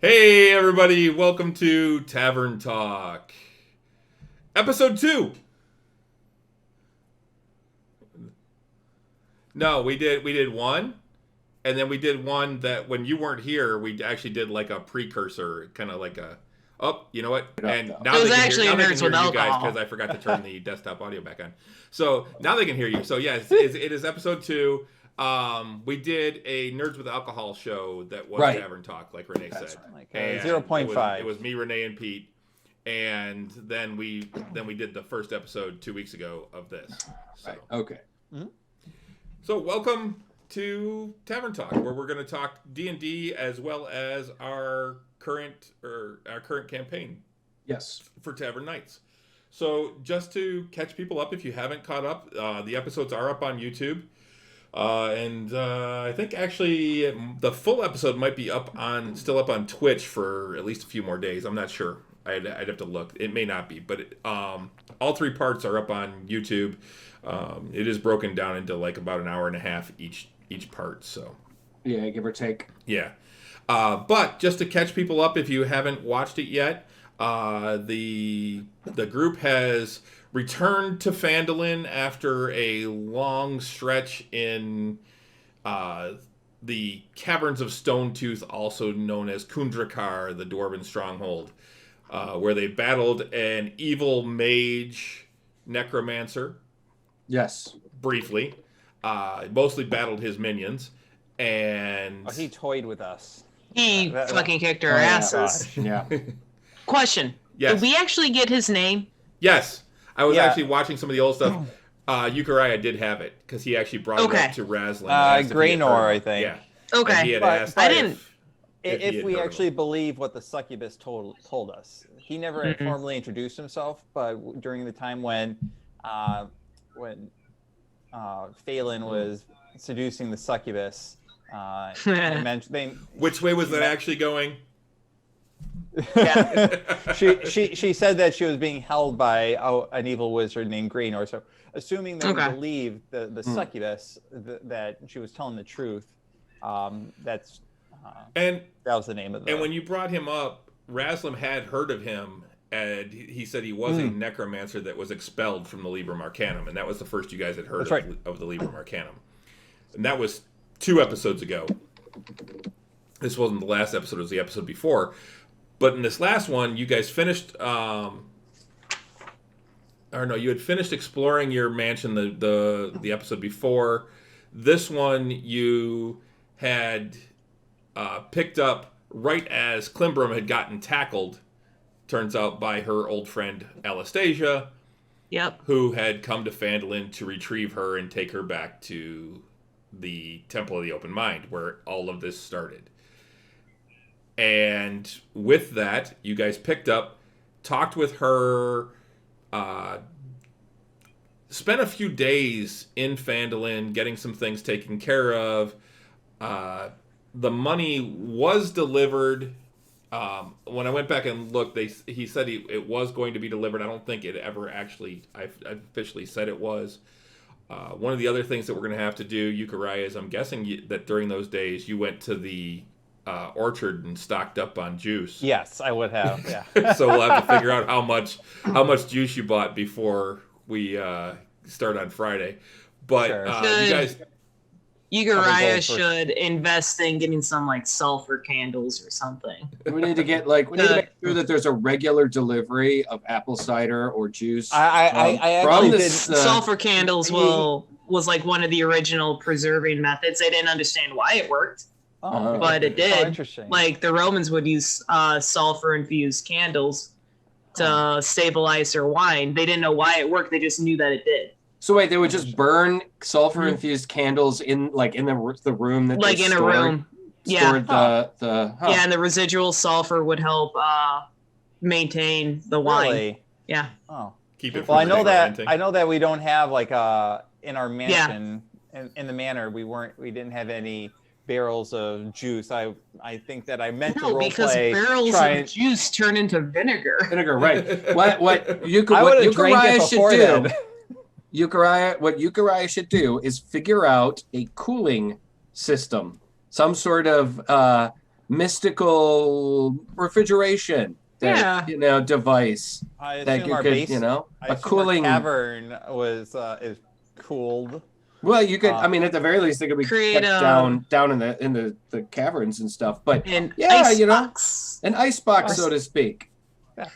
Hey everybody, welcome to Tavern Talk. Episode 2. No, we did one, and then we did one that when you weren't here, we actually did like a precursor, kind of like a you know what? And now It was they can actually hear, now they can Nerds hear with you guys Alcohol. because I forgot to turn the desktop audio back on. So now they can hear you. So yeah, it is episode 2. We did a Nerds with Alcohol show that was Right. Tavern Talk, like Renee said. Like And 0.5. It was me, Renee, and Pete, and then we did the first episode 2 weeks ago of this. So, Right. Okay. so welcome to Tavern Talk, where we're going to talk D&D as well as our current campaign Yes. for Tavern Knights. So just to catch people up, if you haven't caught up, the episodes are up on YouTube. And I think actually the full episode might be still up on Twitch for at least a few more days. I'm not sure. I'd have to look. It may not be, but all 3 parts are up on YouTube. It is broken down into like about an hour and a half each part. So Yeah, give or take. yeah. But just to catch people up, if you haven't watched it yet, the group has returned to Phandalin after a long stretch in the Caverns of Stonetooth, also known as Kundrakar, the Dwarven stronghold, where they battled an evil mage necromancer Yes. briefly. Mostly battled his minions, and He toyed with us. He That- fucking kicked our Oh, yeah. asses. Yeah. Question. Yes. Did we actually get his name? yes, I was Yeah. actually watching some of the old stuff. Euchariah did have it because he actually brought it Okay. up to Raslin. and asked if he had Graynor, heard I it. think. Yeah. And Okay. he had But- asked I if- didn't- if he If had we heard of actually it. believe what the succubus told us, he never Mhm. formally introduced himself, but during the time when Phelan was seducing the succubus, they mentioned Which way was that actually going? she said that she was being held by an evil wizard named Graynor. So, assuming that Okay. we believe the succubus that she was telling the truth, that's And that was the name of the. and when you brought him up, Raslin had heard of him, and he said he was a necromancer that was expelled from the Librum Arcanum, and that was the first you guys had heard That's right. of the Librum Arcanum. And that was 2 episodes ago. This wasn't the last episode, it was the episode before. But in this last one, you guys finished, or no, you had finished exploring your mansion the episode before. This one you had picked up right as Klimbrum had gotten tackled, turns out, by her old friend Anastasia, Yep. who had come to Phandalin to retrieve her and take her back to the Temple of the Open Mind, where all of this started. And with that, you guys picked up, talked with her, spent a few days in Phandalin getting some things taken care of. The money was delivered. When I went back and looked, he said it was going to be delivered. I don't think it ever actually I officially said it was. One of the other things that we're going to have to do, Euchariah, is I'm guessing that during those days you went to the orchard and stocked up on juice. Yes, I would have. Yeah. So we'll have to figure out how much juice you bought before we start on Friday. But Sure. you guys, Euchariah gold should invest in getting some like sulfur candles or something. We need to get we need to make sure that there's a regular delivery of apple cider or juice. I from actually this, did. Sulfur candles was like one of the original preserving methods. They didn't understand why it worked, Oh, but it did. Oh, interesting. Like the Romans would use sulfur infused candles to stabilize their wine. They didn't know why it worked. They just knew that it did. So wait, they would just burn sulfur infused candles in the room that Like they in a stored- room. Yeah. Stored the Yeah, and the residual sulfur would help maintain the wine. Really? Yeah. Oh. keep it. Well, I from know that fermenting. we don't have like in our mansion in the manor we didn't have any barrels of juice. I think that I meant to No, role because play. barrels of juice turn into vinegar. vinegar, right? What I Euchariah would have drank it should before do? then. What Euchariah should do is figure out a cooling system, some sort of mystical refrigeration that, device I that assume you our could, base, I a assume cooling. our cavern is cooled. Well, you could. I mean, at the very least, they could be Create kept down in the caverns and stuff. But an yeah, ice box. an ice box, so to speak. Yeah.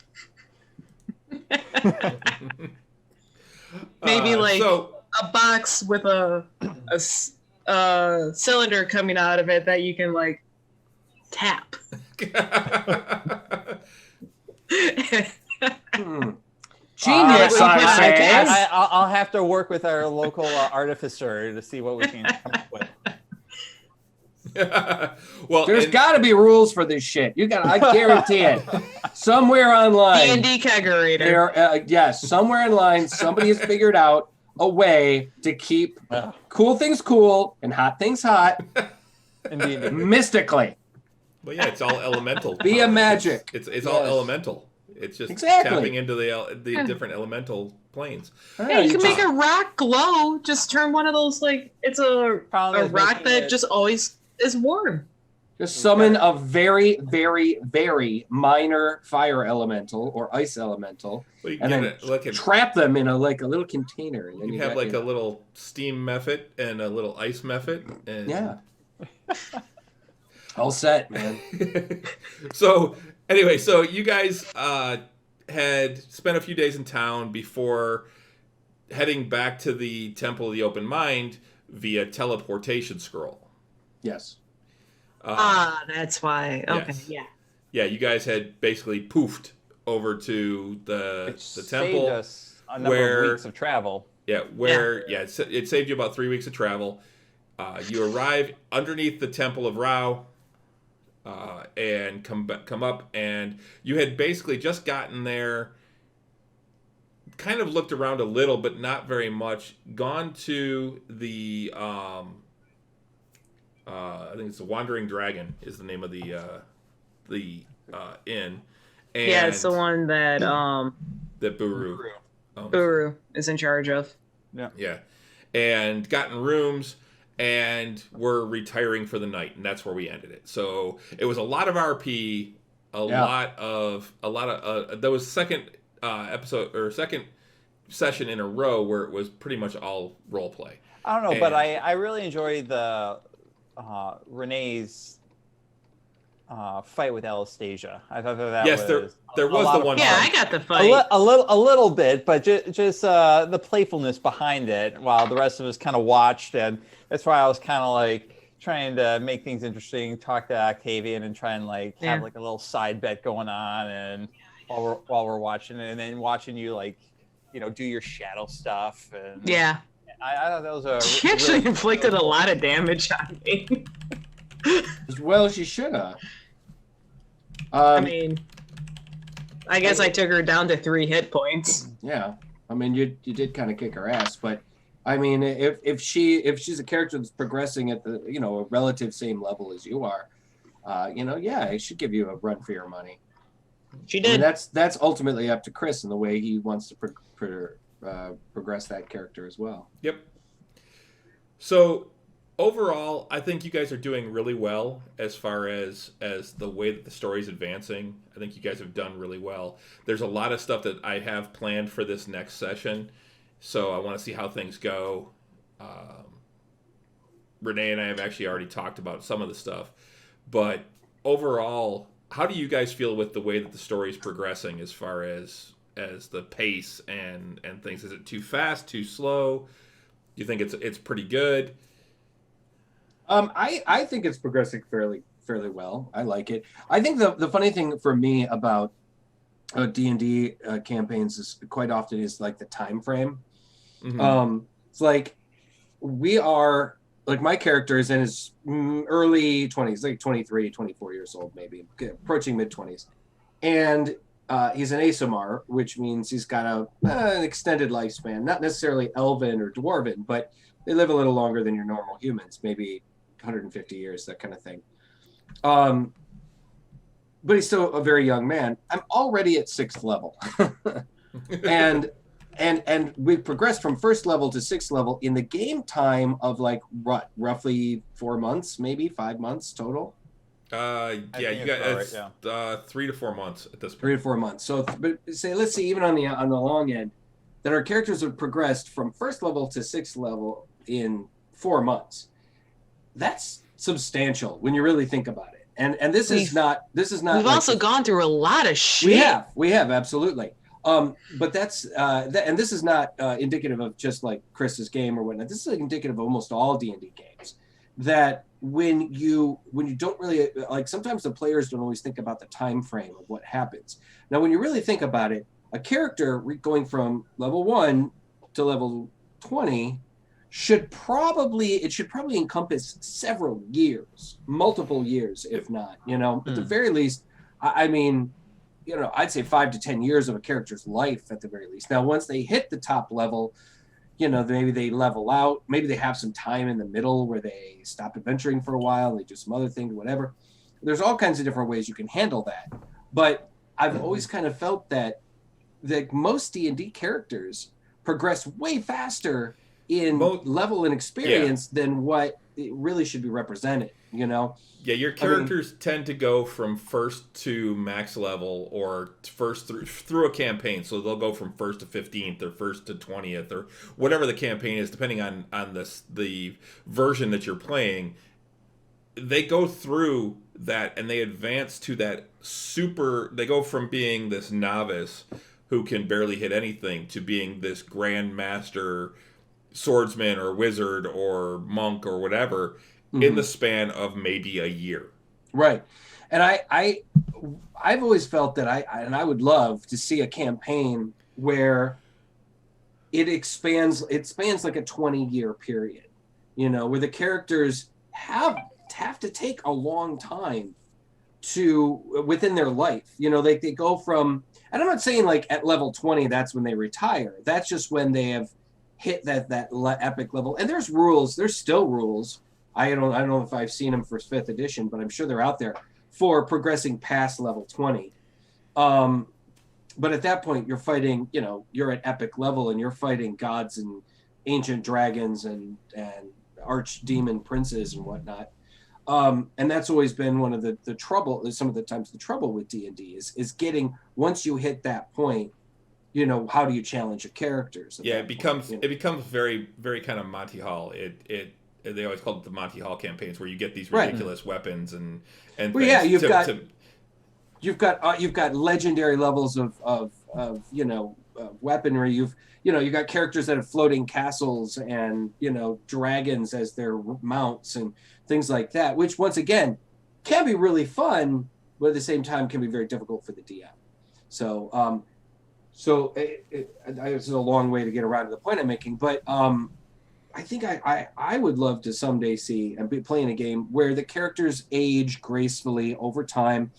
Maybe so a box with a cylinder coming out of it that you can like tap. Genius, I say. I'll have to work with our local artificer to see what we can come up with. Well, there's got to be rules for this shit. I guarantee it. Somewhere online, D&D kegerator. Yes, somewhere online, somebody has figured out a way to keep cool things cool and hot things hot. Indeed. Mystically. Well, yeah, it's all elemental. Be a magic. It's all elemental. It's just tapping into the different elemental planes. Yeah, you can make a rock glow. Just turn one of those it's a rock that just always is warm. Just summon a very, very, very minor fire elemental or ice elemental, and then trap them in a little container. And then you have a little steam method and a little ice method. And... Yeah. All set, man. So anyway, so you guys had spent a few days in town before heading back to the Temple of the Open Mind via teleportation scroll. Yes. That's why. Okay, yes. Yeah. Yeah, you guys had basically poofed over to the temple. Saved us a number of weeks of travel. Yeah, it saved you about 3 weeks of travel. You arrive underneath the Temple of Rao, and come up, and you had basically just gotten there, kind of looked around a little, but not very much. Gone to the I think it's the Wandering Dragon is the name of the inn. And yeah, it's the one that that Buru is in charge of. Yeah, and gotten rooms, and we're retiring for the night, and that's where we ended it. So it was a lot of RP, a lot of that was second episode or second session in a row where it was pretty much all role play. I don't know, but I really enjoyed the Renee's fight with Anastasia. I thought that there was the one. Yeah, fight. I got the fight. A little bit, but just the playfulness behind it, while the rest of us kind of watched, and that's why I was kind of trying to make things interesting, talk to Octavian, and try and have a little side bet going on, and while we're watching it, and then watching you do your shadow stuff, and I thought that was she actually inflicted a lot of damage on me. As well as she should have. I mean, I guess I took her down to 3 hit points. Yeah, I mean, you did kind of kick her ass, but I mean, if she's a character that's progressing at the a relative same level as you are, it should give you a run for your money. She did. I mean, that's ultimately up to Chris and the way he wants to progress that character as well. Yep. So overall, I think you guys are doing really well as far as the way that the story's advancing. I think you guys have done really well. There's a lot of stuff that I have planned for this next session, so I want to see how things go. Renee and I have actually already talked about some of the stuff, but overall, how do you guys feel with the way that the story is progressing as far as the pace and things? Is it too fast, too slow? Do you think it's pretty good? I think it's progressing fairly well. I like it. I think the funny thing for me about D&D campaigns is quite often is the time frame. Mm-hmm. It's we are my character is in his early 20s, 23, 24 years old, maybe approaching mid 20s, and he's an Asomar, which means he's got an extended lifespan, not necessarily elven or dwarven, but they live a little longer than your normal humans, maybe 150 years, that kind of thing. But he's still a very young man. I'm already at 6th level. and we've progressed from 1st level to 6th level in the game time of roughly 4 months, maybe 5 months total. Yeah, you think got that's it's about 3 to 4 months at this point. 3 to 4 months. So, but say, let's see, even on the long end, that our characters have progressed from first level to sixth level in 4 months. That's substantial when you really think about it. And this is not We've like also gone through a lot of shit. we have absolutely. But that's and this is not indicative of just like Chris's game or whatnot. This is indicative of almost all D&D games. That when you don't really like, sometimes the players don't always think about the time frame of what happens. Now, when you really think about it, a character going from level 1 to level 20 should probably encompass several years, multiple years, if not, at the very least. I mean, I'd say 5 to 10 years of a character's life at the very least. Now, once they hit the top level, maybe they level out. Maybe they have some time in the middle where they stop adventuring for a while and they do some other things, whatever. There's all kinds of different ways you can handle that. But I've always kind of felt that most D&D characters progress way faster in level and experience than what it really should be represented, Yeah, your characters tend to go from first to max level, or first through a campaign. So they'll go from first to 15th or first to 20th or whatever the campaign is, depending on the version that you're playing. They go through that and they advance to that they go from being this novice who can barely hit anything to being this grand master swordsman or wizard or monk or whatever in the span of maybe a year. Right. And I've always felt that I would love to see a campaign where it spans like a 20-year period, where the characters have to take a long time within their life. They go from, and I'm not saying like at level 20 that's when they retire. That's just when they have hit that epic level. And there's still rules. I don't know if I've seen them for 5th edition, but I'm sure they're out there for progressing past level 20. But at that point, you're fighting, you're at epic level and you're fighting gods and ancient dragons and archdemon princes and whatnot. And that's always been one of the trouble. Some of the times the trouble with D&D is getting, once you hit that point, how do you challenge your characters? Yeah, it becomes very, very kind of Monty Hall. They always call it the Monty Hall campaigns, where you get these ridiculous weapons and well, yeah, you've got legendary levels of weaponry. You've got characters that have floating castles and dragons as their mounts and things like that, which once again can be really fun, but at the same time can be very difficult for the DM. So it's a long way to get around to the point I'm making, but I think I would love to someday see and be playing a game where the characters age gracefully over time.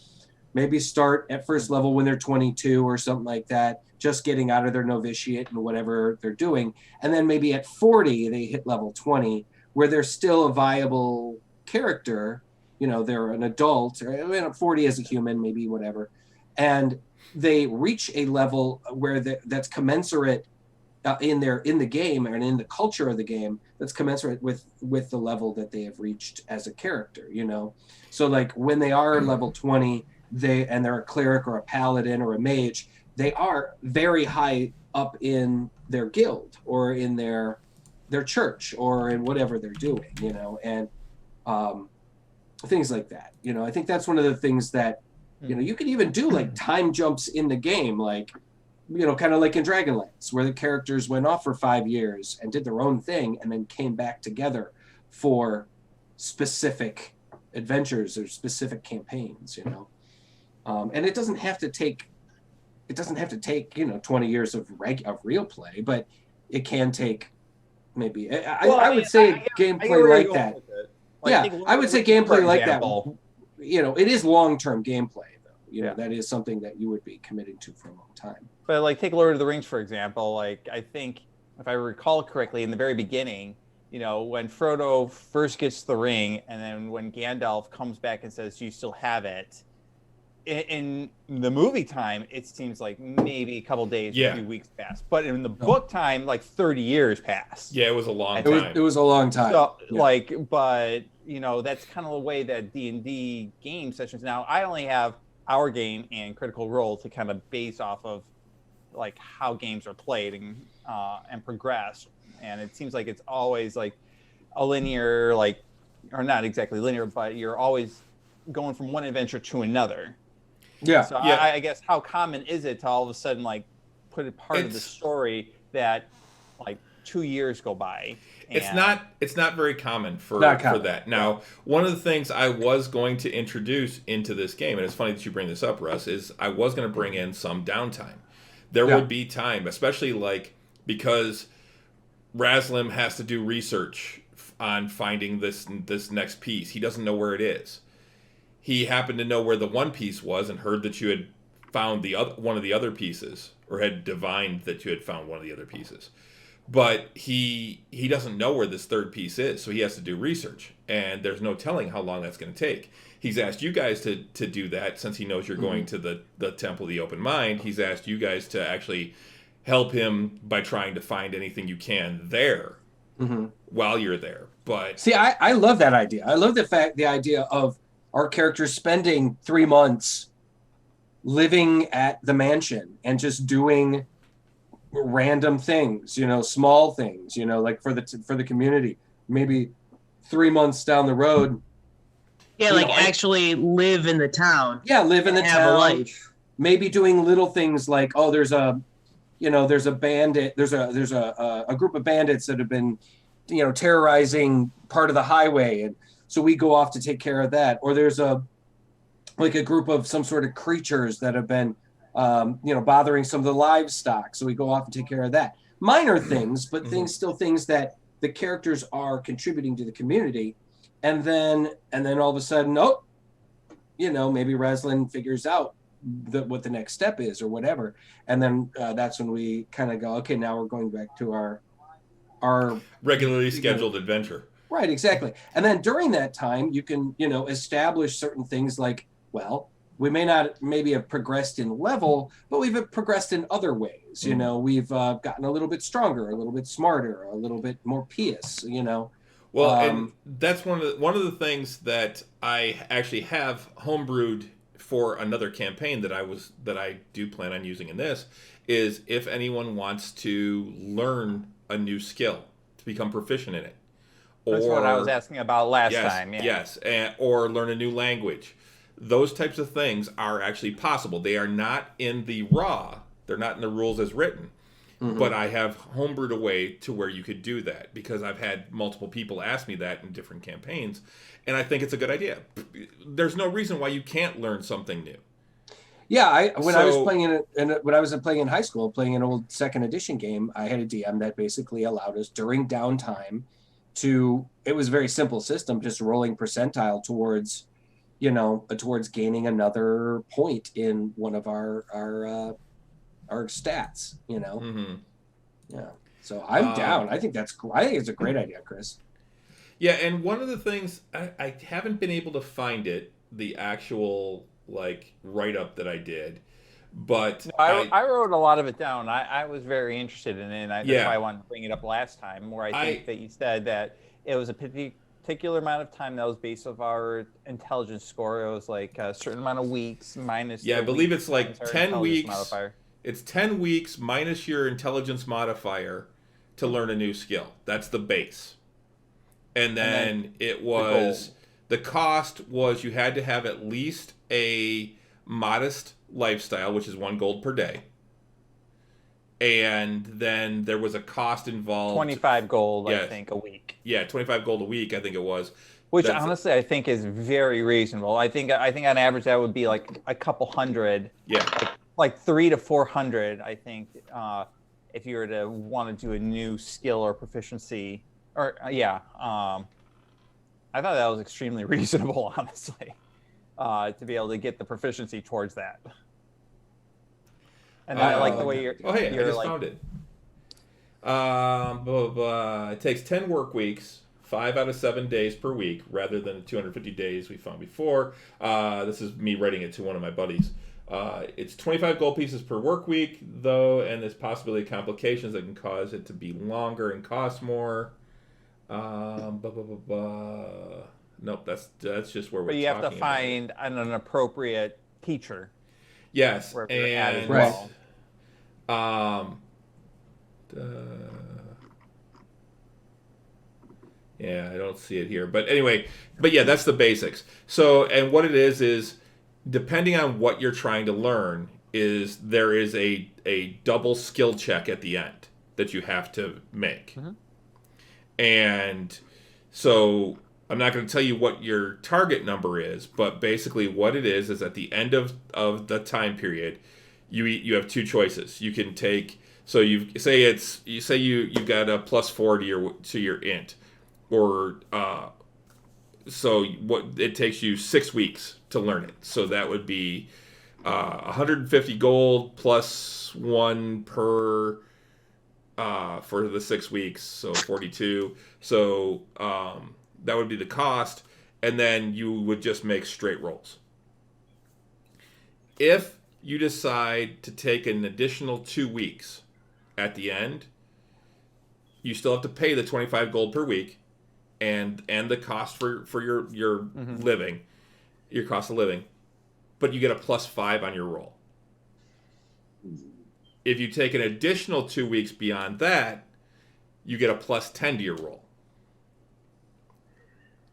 Maybe start at first level when they're 22 or something like that, just getting out of their novitiate and whatever they're doing. And then maybe at 40, they hit level 20, where they're still a viable character. They're an adult, or at 40 as a human, maybe whatever. And they reach a level where that's commensurate in the game and in the culture of the game, that's commensurate with the level that they have reached as a character. So like when they are level 20, they're a cleric or a paladin or a mage, they are very high up in their guild or in their church or in whatever they're doing, and things like that. I think that's one of the things that you could even do, like time jumps in the game, like kind of like in Dragonlance, where the characters went off for 5 years and did their own thing and then came back together for specific adventures or specific campaigns. And it doesn't have to take 20 years of real play, but it can take maybe I would say gameplay like that. I would say gameplay like that. It is long-term gameplay though. That is something that you would be committing to for a long time. But like take Lord of the Rings for example. Like I think if I recall correctly, in the very beginning, when Frodo first gets the ring, and then when Gandalf comes back and says, "Do you still have it?" in the movie time, it seems like maybe a couple days, Yeah. a few weeks passed. But in the book time, like 30 years passed. Yeah, it was a long It time. was a long time. So, Yeah. but that's kind of the way that D&D game sessions now. I only have our game and Critical Role to kind of base off of, like, how games are played and progress. And it seems like it's always like a linear, like, or not exactly linear, but you're always going from one adventure to another. Yeah. So Yeah. I guess how common is it to all of a sudden, like, put it part of the story that, like, 2 years go by? It's not very common for common. that. Now, one of the things I was going to introduce into this game, and it's funny that you bring this up, Russ, is I was going to bring in some downtime. There would be time, especially like because Raslim has to do research on finding this next piece. He doesn't know where it is. He happened to know where the one piece was and heard that you had found one of the other pieces, or had divined that you had found one of the other pieces. But he doesn't know where this third piece is, so he has to do research, and there's no telling how long that's going to take. He's asked you guys to do that, since he knows you're going to the Temple of the Open Mind. He's asked you guys to actually help him by trying to find anything you can there while you're there. But see, I love that idea. I love the idea of our characters spending 3 months living at the mansion and just doing random things, small things, like for the community. Maybe 3 months down the road. Yeah, like actually live in the town. Yeah, live in the have town. A life. Maybe doing little things like, there's a bandit, there's a group of bandits that have been, terrorizing part of the highway, and so we go off to take care of that. Or there's a group of some sort of creatures that have been bothering some of the livestock, so we go off and take care of that. Minor things, but things that the characters are contributing to the community. And then all of a sudden, maybe Raslin figures out what the next step is or whatever. And then that's when we kind of go, okay, now we're going back to our regularly scheduled adventure. Right, exactly. And then during that time, you can, establish certain things like, well, we may not maybe have progressed in level, but we've progressed in other ways. We've gotten a little bit stronger, a little bit smarter, a little bit more pious, Well, and that's one of the things that I actually have homebrewed for another campaign that I do plan on using in this, is if anyone wants to learn a new skill, to become proficient in it. That's what I was asking about last time. Yeah. Yes, or learn a new language. Those types of things are actually possible. They are not in the raw. They're not in the rules as written. But I have homebrewed a way to where you could do that, because I've had multiple people ask me that in different campaigns, and I think it's a good idea. There's no reason why you can't learn something new. Yeah, when I was playing in high school, playing an old second edition game, I had a DM that basically allowed us during downtime it was a very simple system, just rolling percentile towards gaining another point in one of our stats, Yeah. So I'm down. I think it's a great idea, Chris. Yeah, and one of the things I haven't been able to find the actual write-up that I did, but I wrote a lot of it down. I was very interested in it, and that's why I wanted to bring it up last time, where I think that you said that it was a particular amount of time that was based off our intelligence score. It was like a certain amount of weeks minus. Yeah, I believe it's like 10 weeks. Modifier. It's 10 weeks minus your intelligence modifier to learn a new skill. That's the base. And then it was the cost was you had to have at least a modest lifestyle, which is 1 gold per day. And then there was a cost involved. 25 gold, I think, a week. Yeah, 25 gold a week, I think it was. Which honestly, I think is very reasonable. I think on average that would be like a couple hundred. Yeah. Like 300 to 400, I think, if you were to want to do a new skill or proficiency. Or I thought that was extremely reasonable, honestly, to be able to get the proficiency towards that. And I like the way you're. Oh, hey, I just found it. It takes 10 work weeks 5 out of 7 days per week rather than the 250 days we found before. This is me writing it to one of my buddies. It's 25 gold pieces per work week, though, and there's possibility of complications that can cause it to be longer and cost more. Nope, that's just where we're. But you have to talking find an appropriate teacher. Yes, wherever you're at as and well. Yeah, I don't see it here, but anyway, but yeah, that's the basics. So, and what it is depending on what you're trying to learn, there is a double skill check at the end that you have to make. Mm-hmm. And so I'm not going to tell you what your target number is, but basically what it is at the end of the time period, you have two choices. You can take, so you've got a +4 to your int, or so what it takes you 6 weeks to learn it. So that would be 150 gold plus 1 per for the 6 weeks, so 42. So that would be the cost, and then you would just make straight rolls. If you decide to take an additional 2 weeks at the end, you still have to pay the 25 gold per week and the cost for your Mm-hmm. living, your cost of living, but you get a +5 on your roll. If you take an additional 2 weeks beyond that, you get a +10 to your roll.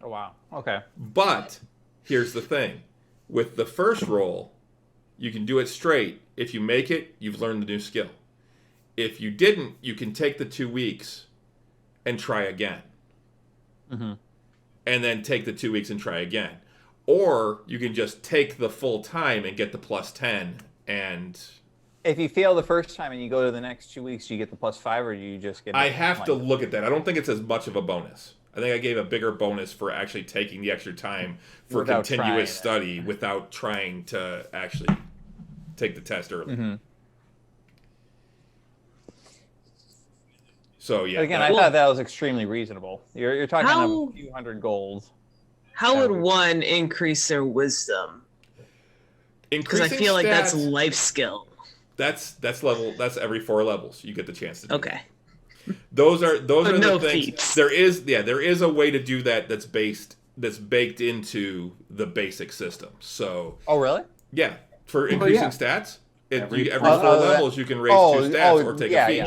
Oh, wow. Okay. But here's the thing. With the first roll, you can do it straight. If you make it, you've learned the new skill. If you didn't, you can take the 2 weeks and try again. Mm-hmm. And then take the 2 weeks and try again. Or you can just take the full time and get the +10. And If you fail the first time and you go to the next 2 weeks, do you get the +5, or do you just get? I have to look at that. I don't think it's as much of a bonus. I think I gave a bigger bonus for actually taking the extra time for Without continuous trying study without trying to actually take the test early. Mm-hmm. So yeah. But again, I thought that was extremely reasonable. You're talking a few hundred golds. How would one increase their wisdom? Because I feel like that's a life skill. That's level. That's every 4 levels you get the chance to do. Okay. Those are no the things. feats. There is a way to do that that's baked into the basic system. So Oh, really? yeah, for increasing stats, every 4 levels you can raise 2 stats or take a feat.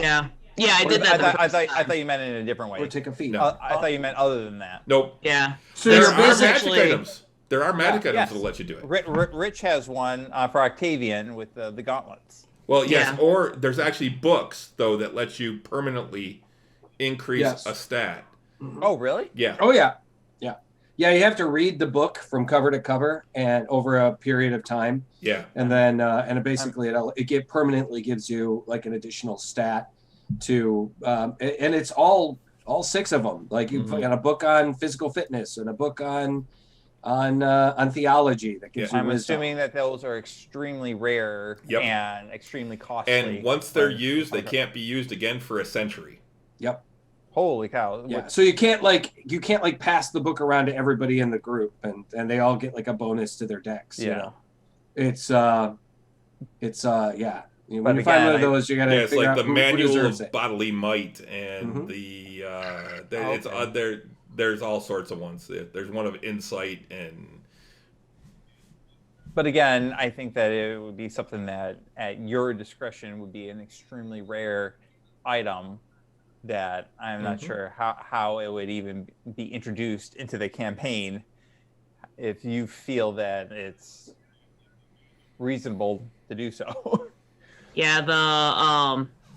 Yeah, I did that. I thought you meant it in a different way. Or take a feat. No. I thought you meant other than that. Nope. Yeah. So There you're are magic basically- items. There are magic items yes. that'll let you do it. Rich has one for Octavian with the gauntlets. Well, yes, Yeah. or there's actually books though that let you permanently increase Yes. a stat. Oh, really? Yeah. Oh yeah, yeah, yeah. You have to read the book from cover to cover and over a period of time, Yeah. and then basically it permanently gives you like an additional stat to, and it's all 6 of them. Like you've got a book on physical fitness and a book on theology that gives you I'm wisdom. assuming that those are extremely rare Yep. and extremely costly. And once they're used, they can't be used again for a century. Yep. Holy cow! Yeah. So you can't pass the book around to everybody in the group and they all get like a bonus to their decks. Yeah. You know? It's yeah. When But you find again, one of those, you gotta Yeah, it's figure like out the who manual deserves of it. bodily might, and Okay. there's all sorts of ones. There's one of insight, and But again, I think that it would be something that, at your discretion, would be an extremely rare item that I'm not sure how it would even be introduced into the campaign if you feel that it's reasonable to do so. Yeah,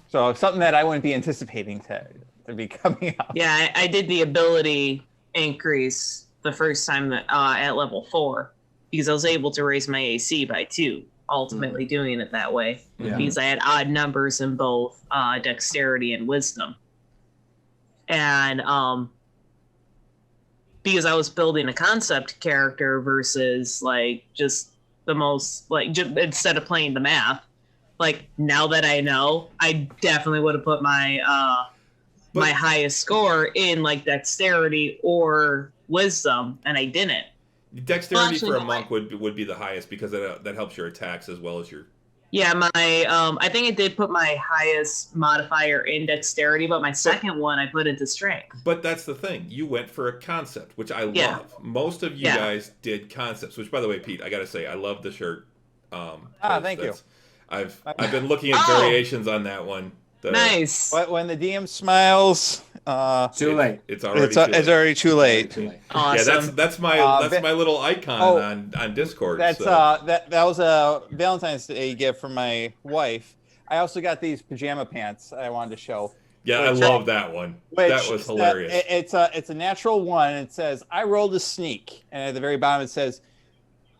So something that I wouldn't be anticipating to be coming up. yeah, I did the ability increase the first time that at level 4 because I was able to raise my AC by 2, ultimately doing it that way. Yeah. Because I had odd numbers in both dexterity and wisdom. And because I was building a concept character versus like just the most like instead of playing the math, like now that I know, I definitely would have put my my highest score in like dexterity or wisdom, and I didn't. Dexterity for a monk would be the highest because that helps your attacks as well as your. Yeah, my I think it did put my highest modifier in dexterity, but my second one I put into strength. But that's the thing. You went for a concept, which I love. Most of you guys did concepts, which, by the way, Pete, I got to say, I love the shirt. Thank you. I've been looking at variations on that one. Nice. But when the DM smiles, too late. It's already too late. Awesome. Yeah, that's my little icon on Discord. That was a Valentine's Day gift from my wife. I also got these pajama pants I wanted to show. Yeah, I love that one. That was hilarious. It's a natural one. It says, "I rolled a sneak," and at the very bottom it says,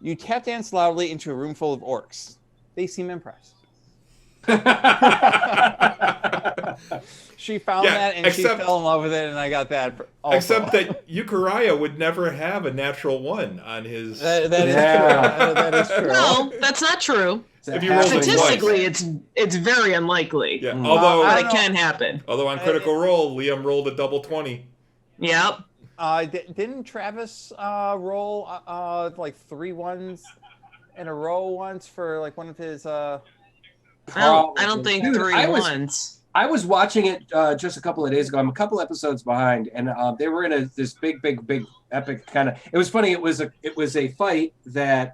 "You tap dance loudly into a room full of orcs. They seem impressed." She found that and she fell in love with it, and I got that. Also. Except that Euchariah would never have a natural one on his. That is true. No, that's not true. If you roll statistically, it's very unlikely. Yeah, although but it can happen. Although on Critical Role, Liam rolled a double 20. Yep. Didn't Travis roll like 3 ones in a row once for like one of his? I don't think Dude, 3 ones. I was watching it just a couple of days ago. I'm a couple episodes behind, and they were in this big epic kind of. It was funny. It was a fight that.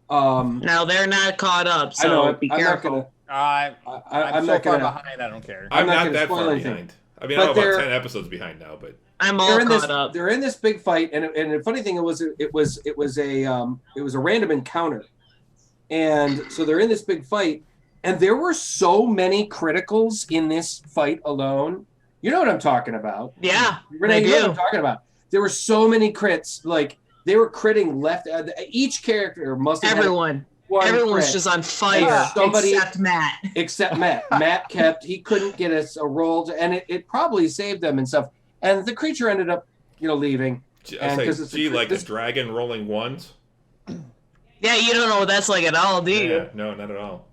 Now they're not caught up, so I know, be careful. I'm so far behind. I don't care. I'm not that far behind. I mean, I'm about 10 episodes behind now, but I'm all caught up. They're in this big fight, and the funny thing it was a random encounter, and so they're in this big fight. And there were so many criticals in this fight alone. You know what I'm talking about. Yeah, Renee, you know what I'm talking about. There were so many crits. Like, they were critting left. Each character must have Everyone's crit. just on fire, except Matt. Except Matt. Matt he couldn't get us a roll, and it probably saved them and stuff. And the creature ended up, leaving. Like a dragon rolling ones? Yeah, you don't know what that's like at all, do you? Yeah, no, not at all.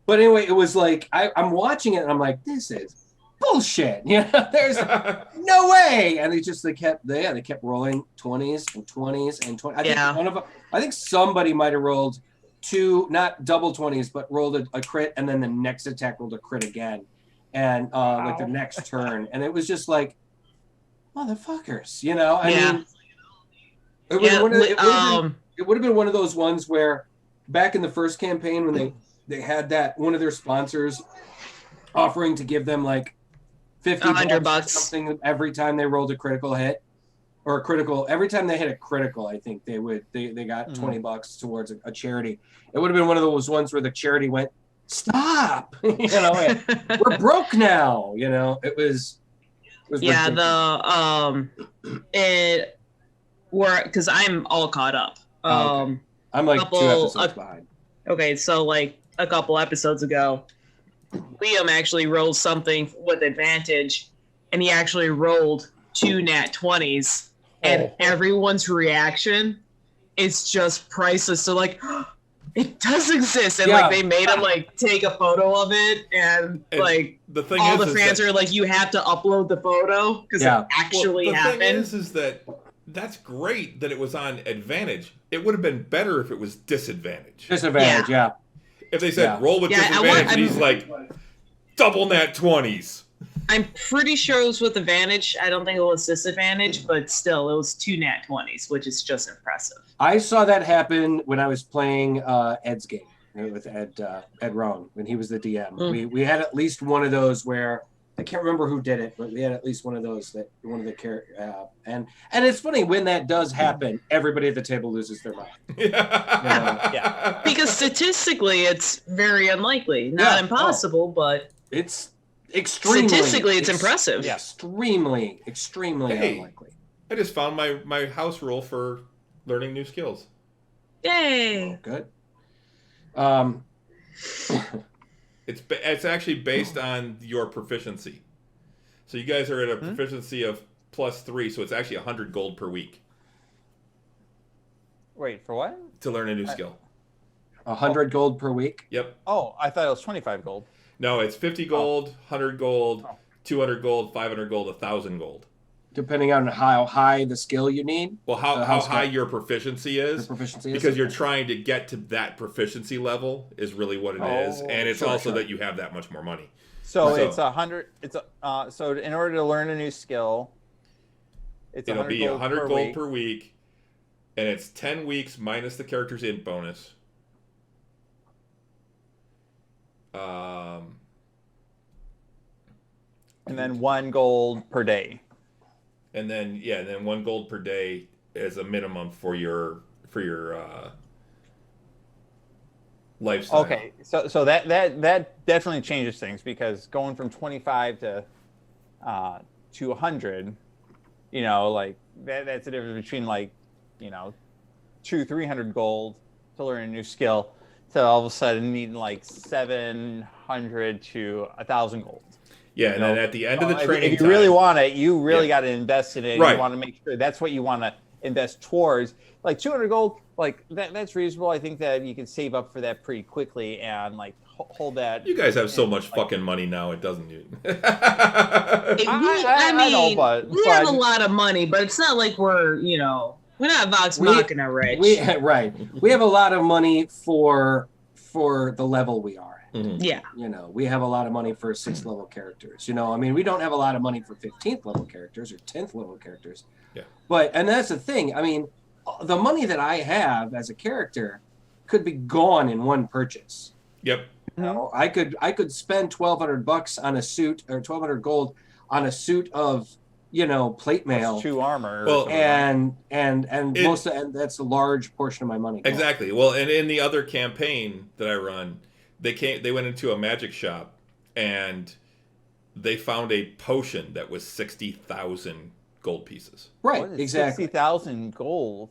But anyway, it was like I'm watching it and I'm like, this is bullshit. There's no way. And they kept rolling 20s and 20s and 20s. I think somebody might have rolled 2, not double 20s, but rolled a crit, and then the next attack rolled a crit again, and like the next turn, and it was just like, motherfuckers, I mean, it would have been one of those ones where back in the first campaign when they had that one of their sponsors offering to give them like $50 or something every time they rolled a critical hit, or a critical every time they hit a critical. I think they got $20 towards a charity. It would have been one of those ones where the charity went, stop, we're broke now. It was ridiculous. Because I'm all caught up. I'm like 2 episodes behind. Okay, so like a couple episodes ago, Liam actually rolled something with advantage, and he actually rolled 2 nat 20s, and everyone's reaction is just priceless. So like, it does exist, and like they made him like take a photo of it, and like the thing all the fans are like, you have to upload the photo because it actually happened. The thing is that that's great that it was on advantage. It would have been better if it was disadvantage. Disadvantage, yeah. If they said roll with disadvantage, and he's like, double nat 20s. I'm pretty sure it was with advantage. I don't think it was disadvantage, but still, it was 2 nat 20s, which is just impressive. I saw that happen when I was playing Ed's game with Ed Rohn when he was the DM. We had at least one of those where I can't remember who did it, but we had at least one of those that one of the characters. And it's funny when that does happen, everybody at the table loses their mind. Because statistically, it's very unlikely, not impossible, but it's extremely statistically it's impressive. Yeah, extremely unlikely. I just found my house rule for learning new skills. Yay! Good. It's actually based on your proficiency. So you guys are at a proficiency of +3, so it's actually 100 gold per week. Wait, for what? To learn a new skill. 100 gold per week? Yep. Oh, I thought it was 25 gold. No, it's 50 gold, 100 gold, 200 gold, 500 gold, 1,000 gold. Depending on how high the skill you need. Well, how high your proficiency is. Because you're trying to get to that proficiency level is really what it is, and it's also that you have that much more money. So it's 100. So in order to learn a new skill, it'll be 100 gold per week, and it's 10 weeks minus the character's int bonus. And then 1 gold per day. And then 1 gold per day as a minimum for your lifestyle. Okay, so that definitely changes things, because going from 25 to 100, like that's the difference between 200-300 gold to learn a new skill to all of a sudden needing 700 to 1,000 gold. Yeah, and then at the end of the training if you really want it, you really got to invest in it. Right. You want to make sure that's what you want to invest towards. 200 gold, that's reasonable. I think that you can save up for that pretty quickly and hold that. You guys have so much fucking money now, it doesn't you? I mean, we have a lot of money, but it's not like we're not Vox Machina rich. We have a lot of money for the level we are. Mm-hmm. Yeah. We have a lot of money for 6th level characters. We don't have a lot of money for 15th level characters or 10th level characters. Yeah. And that's the thing. I mean, the money that I have as a character could be gone in one purchase. Yep. I could spend $1,200 on a suit, or 1,200 gold on a suit of plate mail, 2 armor. Well, and that's a large portion of my money. Exactly. Well, and in the other campaign that I run, they went into a magic shop and they found a potion that was 60,000 gold pieces. Right, exactly. 60,000 gold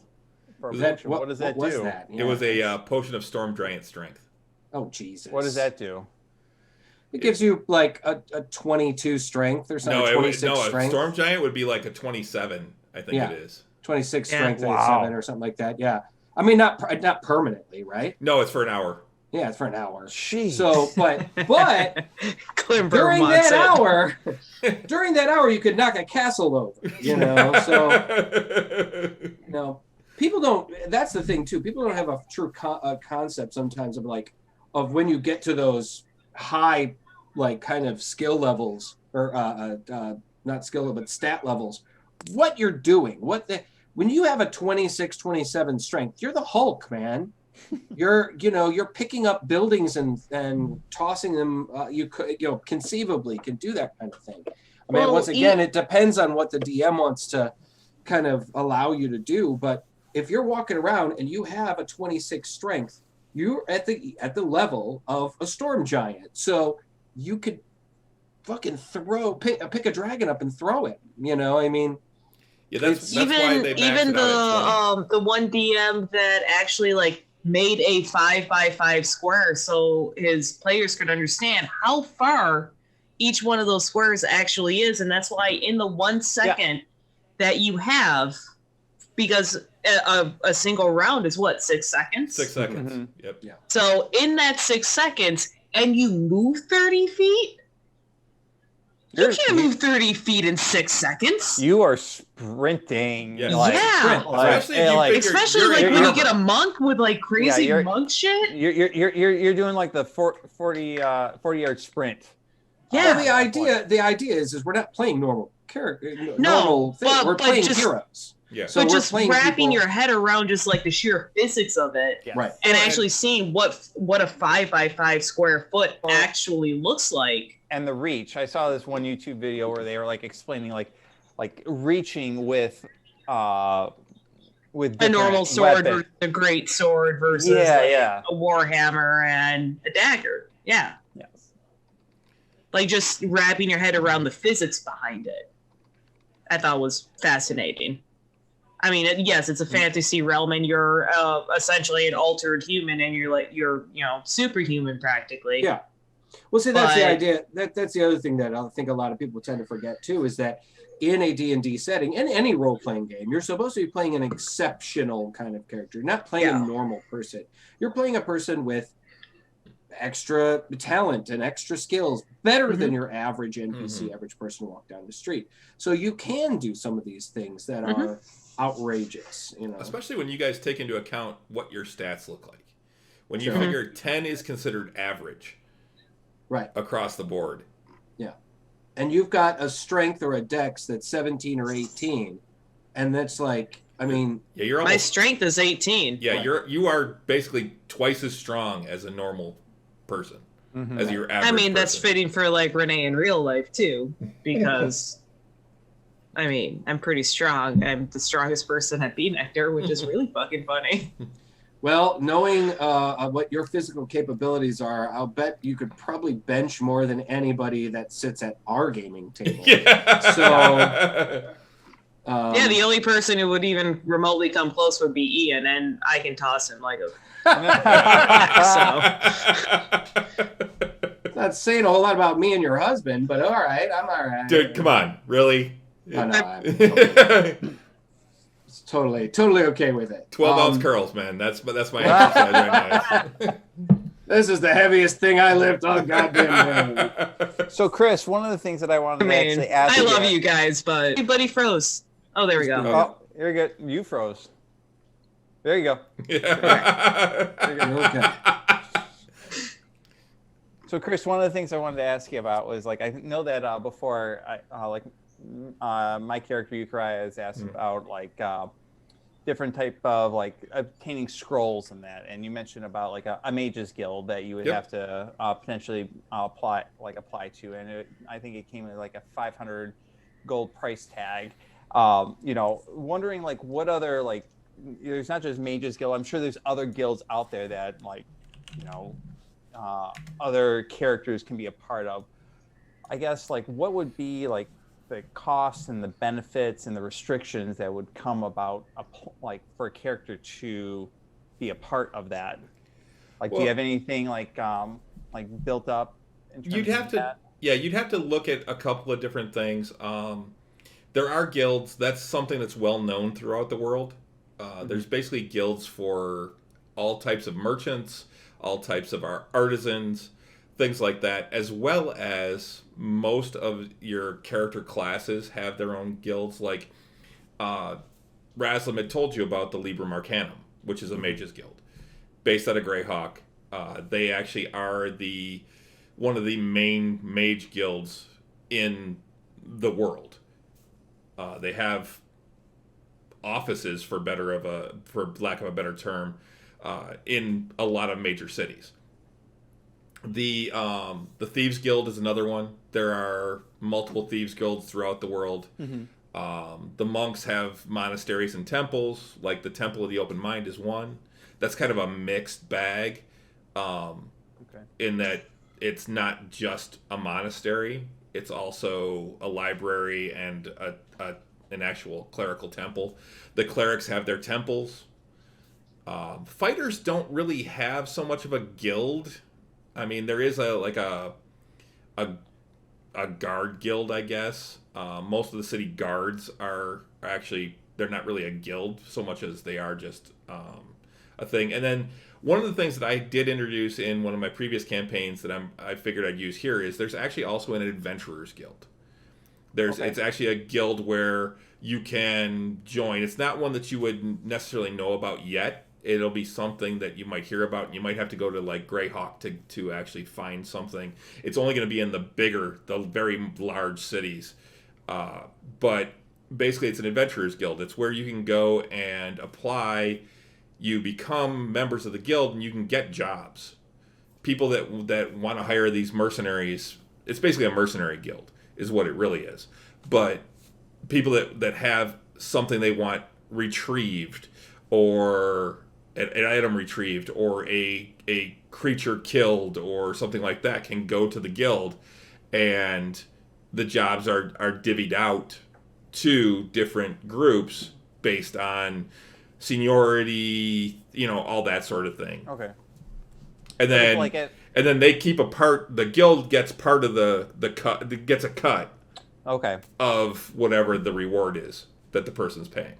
for a potion. What does that do? Was that? It was a potion of storm giant strength. Oh Jesus! What does that do? It gives you a 22 strength or something. 26 strength. A storm giant would be a 27. I think it is 26 strength, 7 or something like that. Yeah, I mean not permanently, right? No, it's for an hour. Yeah, it's for an hour. Jeez. So, but during that hour, you could knock a castle over. So people don't. That's the thing too. People don't have a true concept sometimes of when you get to those high, kind of skill levels or not skill but stat levels. What you're doing? When you have a 26, 27 strength, you're the Hulk, man. You're picking up buildings and tossing them. You could conceivably can do that kind of thing. I mean, once again, it depends on what the DM wants to kind of allow you to do. But if you're walking around and you have a 26 strength, you're at the level of a storm giant. So you could fucking pick a dragon up and throw it. I mean. Yeah, that's why they even the one DM that actually made a 5x5 square so his players could understand how far each one of those squares actually is, and that's why in the 1 second that you have, because a single round is 6 seconds? 6 seconds. Mm-hmm. Yep. Yeah. So in that 6 seconds, and you move 30 feet. You can't move 30 feet in 6 seconds. You are sprinting. Yeah. Especially when you get a monk with crazy monk shit. You're doing the 40-yard sprint. Yeah. Well, the idea is we're not playing normal character. We're playing heroes. Yeah. So just wrapping your head around just the sheer physics of it, right? And actually seeing what a 5x5 square foot actually looks like. And the reach. I saw this one YouTube video where they were explaining reaching with a normal sword versus a great sword versus a warhammer and a dagger. Yeah. Yes. Just wrapping your head around the physics behind it, I thought was fascinating. I mean, yes, it's a fantasy realm, and you're essentially an altered human, and you're superhuman practically. Yeah. Well, see, that's the idea. That's the other thing that I think a lot of people tend to forget too, is that in a D&D setting, in any role-playing game, you're supposed to be playing an exceptional kind of character, not playing a normal person. You're playing a person with extra talent and extra skills better than your average NPC, average person who walk down the street. So you can do some of these things that are outrageous, you know. Especially when you guys take into account what your stats look like. When you figure 10 is considered average, right, across the board. Yeah, and you've got a strength or a dex that's 17 or 18, and that's like, I mean, yeah, you're almost, my strength is 18. Yeah, right. You are basically twice as strong as a normal person, as your average. I mean, person. that's fitting for like Renee in real life too, because. I mean, I'm pretty strong. I'm the strongest person at B Nectar, which is really fucking funny. Well, knowing what your physical capabilities are, I'll bet you could probably bench more than anybody that sits at our gaming table. Yeah. So, yeah, the only person who would even remotely come close would be Ian, and I can toss him like a. So. Not saying a whole lot about me and your husband, but all right, I'm all right. Dude, come on, really? Oh, no, I'm totally okay with it. 12-ounce curls, man. That's my exercise right now. This is the heaviest thing I lift all goddamn day. So, Chris, one of the things that I wanted to actually ask I love you guys, but everybody froze. Oh, there we go. Oh, you're good. You froze. There you go. Yeah. Okay. So, Chris, one of the things I wanted to ask you about was, like, I know that before, my character Yukari has asked about like different type of like obtaining scrolls and that, and you mentioned about like a mage's guild that you would have to potentially apply to, and I think it came with like a 500 gold price tag. You know, wondering like what other like there's not just mage's guild. I'm sure there's other guilds out there that like you know other characters can be a part of. I guess like what would be like the costs and the benefits and the restrictions that would come about like for a character to be a part of that? Like, do you have anything like built up in terms you'd have of to that? Yeah, you'd have to look at a couple of different things. There are guilds. That's something that's well known throughout the world. There's basically guilds for all types of merchants, all types of artisans, things like that, as well as most of your character classes have their own guilds. Like Raslam had told you about the Librum Arcanum, which is a mage's guild based out of Greyhawk. They actually are one of the main mage guilds in the world. They have offices, for lack of a better term, in a lot of major cities. The Thieves Guild is another one. There are multiple Thieves Guilds throughout the world. The monks have monasteries and temples, like the Temple of the Open Mind is one. That's kind of a mixed bag, in that it's not just a monastery. It's also a library and an actual clerical temple. The clerics have their temples. Fighters don't really have so much of a guild. I mean, there is a guard guild, I guess. Most of the city guards are actually, they're not really a guild so much as they are just a thing. And then one of the things that I did introduce in one of my previous campaigns that I figured I'd use here is there's actually also an adventurers guild. It's actually a guild where you can join. It's not one that you would necessarily know about yet. It'll be something that you might hear about, and you might have to go to like Greyhawk to actually find something. It's only going to be in the very large cities. But basically it's an adventurers guild. It's where you can go and apply. You become members of the guild and you can get jobs. People that want to hire these mercenaries, it's basically a mercenary guild is what it really is. But people that have something they want retrieved, or an item retrieved, or a creature killed, or something like that, can go to the guild, and the jobs are divvied out to different groups based on seniority, all that sort of thing. Okay. And then they keep a part. The guild gets part of the cut. Gets a cut. Okay. Of whatever the reward is that the person's paying.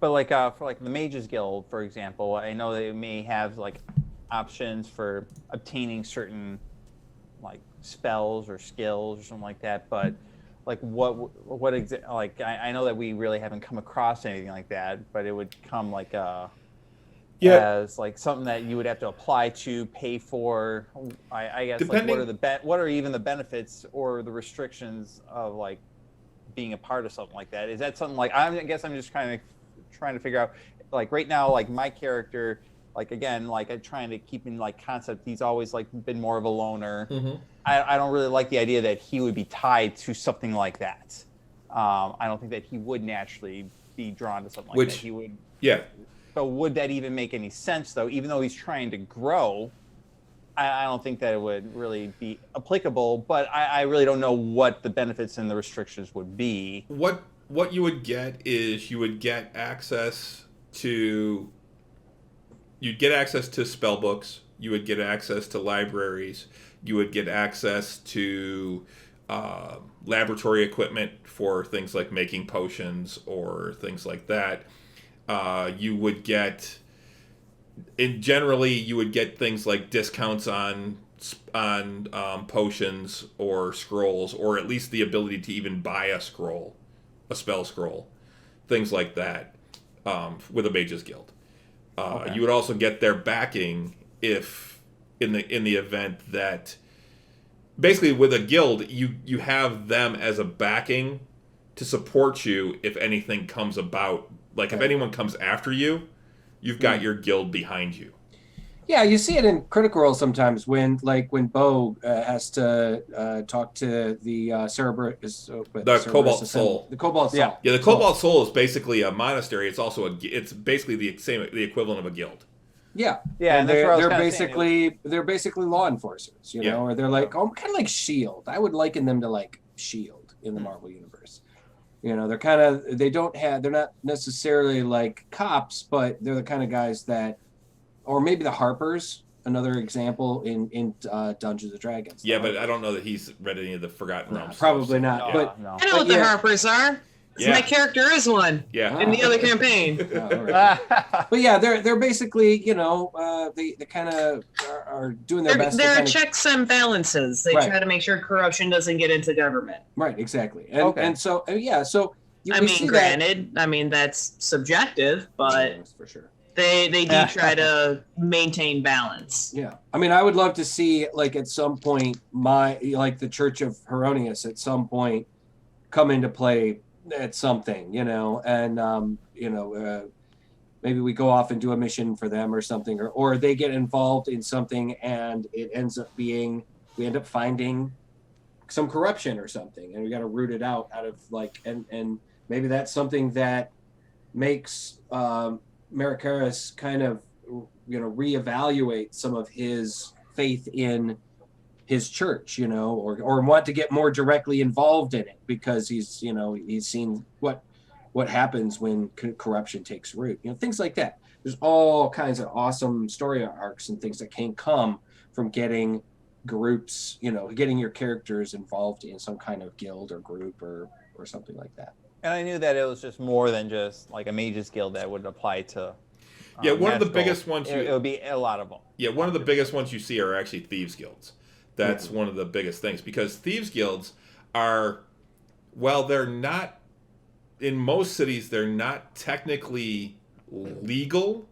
But for the Mages Guild, for example, I know they may have options for obtaining certain like spells or skills or something like that, but like like I know that we really haven't come across anything like that, but it would come like as like something that you would have to apply to pay for. I guess Depending, like what are even the benefits or the restrictions of like being a part of something like that? Is that something like I guess I'm just kind of trying to figure out like right now like my character like again like I'm trying to keep in like concept he's always like been more of a loner. I don't really like the idea that he would be tied to something like that. I don't think that he would naturally be drawn to something like that. He would. Yeah. So would that even make any sense, though? Even though he's trying to grow, I don't think that it would really be applicable. But I really don't know what the benefits and the restrictions would be. What you would get is you would get access to. You'd get access to spell books. You would get access to libraries. You would get access to laboratory equipment for things like making potions or things like that. You would get, generally, you would get things like discounts on potions or scrolls, or at least the ability to even buy a spell scroll, things like that, with a Mages Guild. You would also get their backing if in the event that basically with a guild you have them as a backing to support you if anything comes about. Like if anyone comes after you, you've got your guild behind you. Yeah, you see it in Critical Role sometimes when Bo has to talk to the Cobalt Soul. The Cobalt Soul. Yeah, the Cobalt Soul is basically a monastery. It's also it's basically the equivalent of a guild. Yeah, yeah, and they're basically law enforcers, you know, or they're like kind of like Shield. I would liken them to like Shield in the Marvel universe. You know, they're not necessarily like cops, but they're the kind of guys that, or maybe the Harpers, another example in Dungeons and Dragons. Yeah, but I don't know that he's read any of the Forgotten Realms. Probably not. But I know what the Harpers are. Yeah. My character is one. Yeah. In the other campaign. Right. But yeah, they're basically, you know, they kind of are doing their best. They're checks and balances. They try to make sure corruption doesn't get into government. Right. Exactly. And so so. Granted, that's subjective, but for sure. They do try to maintain balance. Yeah. I mean, I would love to see, like, at some point, the Church of Heronius at some point come into play at something, you know, and, maybe we go off and do a mission for them or something, or they get involved in something and it ends up being, we end up finding some corruption or something, and we got to root it out of, like, and maybe that's something that makes, Marikaris kind of, you know, reevaluate some of his faith in his church, you know, or want to get more directly involved in it because he's seen what happens when corruption takes root, you know, things like that. There's all kinds of awesome story arcs and things that can come from getting groups, you know, getting your characters involved in some kind of guild or group or something like that. And I knew that it was just more than just like a Mages Guild that would apply to. One of the biggest ones. It would be a lot of them. Yeah, one of the biggest ones you see are actually Thieves Guilds. That's one of the biggest things because Thieves Guilds are, well, they're not, in most cities, they're not technically legal.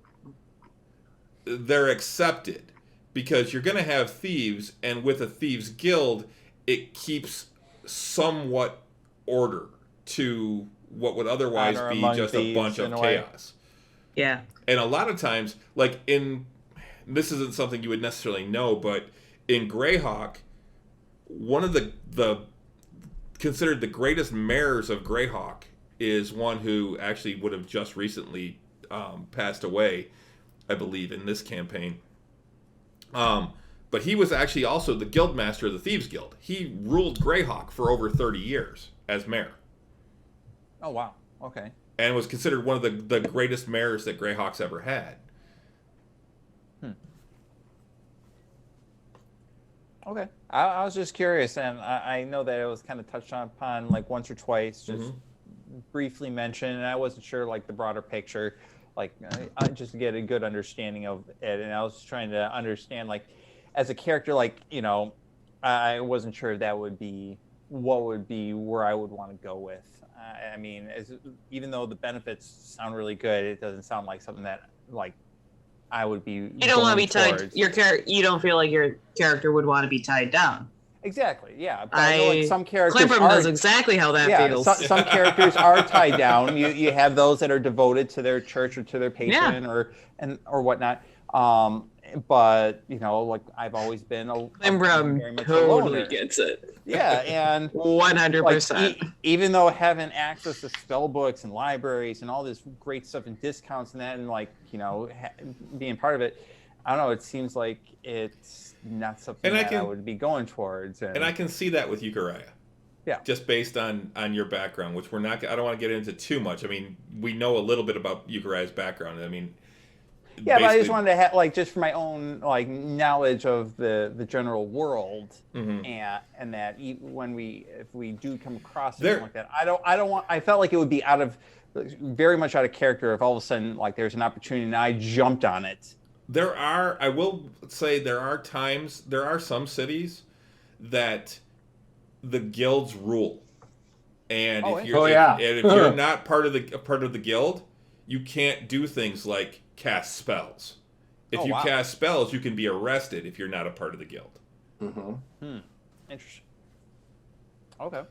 They're accepted because you're going to have thieves, and with a Thieves Guild, it keeps somewhat order to what would otherwise be just a bunch of chaos. Yeah. And a lot of times, like this isn't something you would necessarily know, but in Greyhawk, one of the considered the greatest mayors of Greyhawk is one who actually would have just recently passed away, I believe, in this campaign. But he was actually also the guild master of the Thieves Guild. He ruled Greyhawk for over 30 years as mayor. Oh, wow. Okay. And was considered one of the greatest mayors that Greyhawk's ever had. Okay. I was just curious, and I know that it was kind of touched upon like once or twice, just briefly mentioned, and I wasn't sure like the broader picture. like just to get a good understanding of it. And I was trying to understand, like, as a character, like, you know, I wasn't sure if that would be what would be where I would want to go with. I mean, even though the benefits sound really good, it doesn't sound like something that like I would be. You don't want to be tied. Towards. You don't feel like your character would want to be tied down. Exactly. Yeah. But I know, like, some characters Clifford knows exactly how that feels. Some characters are tied down. You have those that are devoted to their church or to their patron or whatnot. But you know, like, I've always been Climbrum totally gets it. Yeah, and 100%. Like, even though having access to spell books and libraries and all this great stuff and discounts and that, and like, you know, being part of it, I don't know. It seems like it's not something I would be going towards. And I can see that with Euchariah. Yeah. Just based on your background, which we're not. I don't want to get into too much. I mean, we know a little bit about Euchariah's background. I mean. Yeah, but I just wanted to have, like, just for my own, like, knowledge of the general world, and that if we do come across something like that, I felt like it would be very much out of character if all of a sudden, like, there's an opportunity and I jumped on it. I will say there are some cities that the guilds rule, and if you're not part of the guild, you can't do things like cast spells. If you cast spells, you can be arrested if you're not a part of the guild. Interesting. Okay.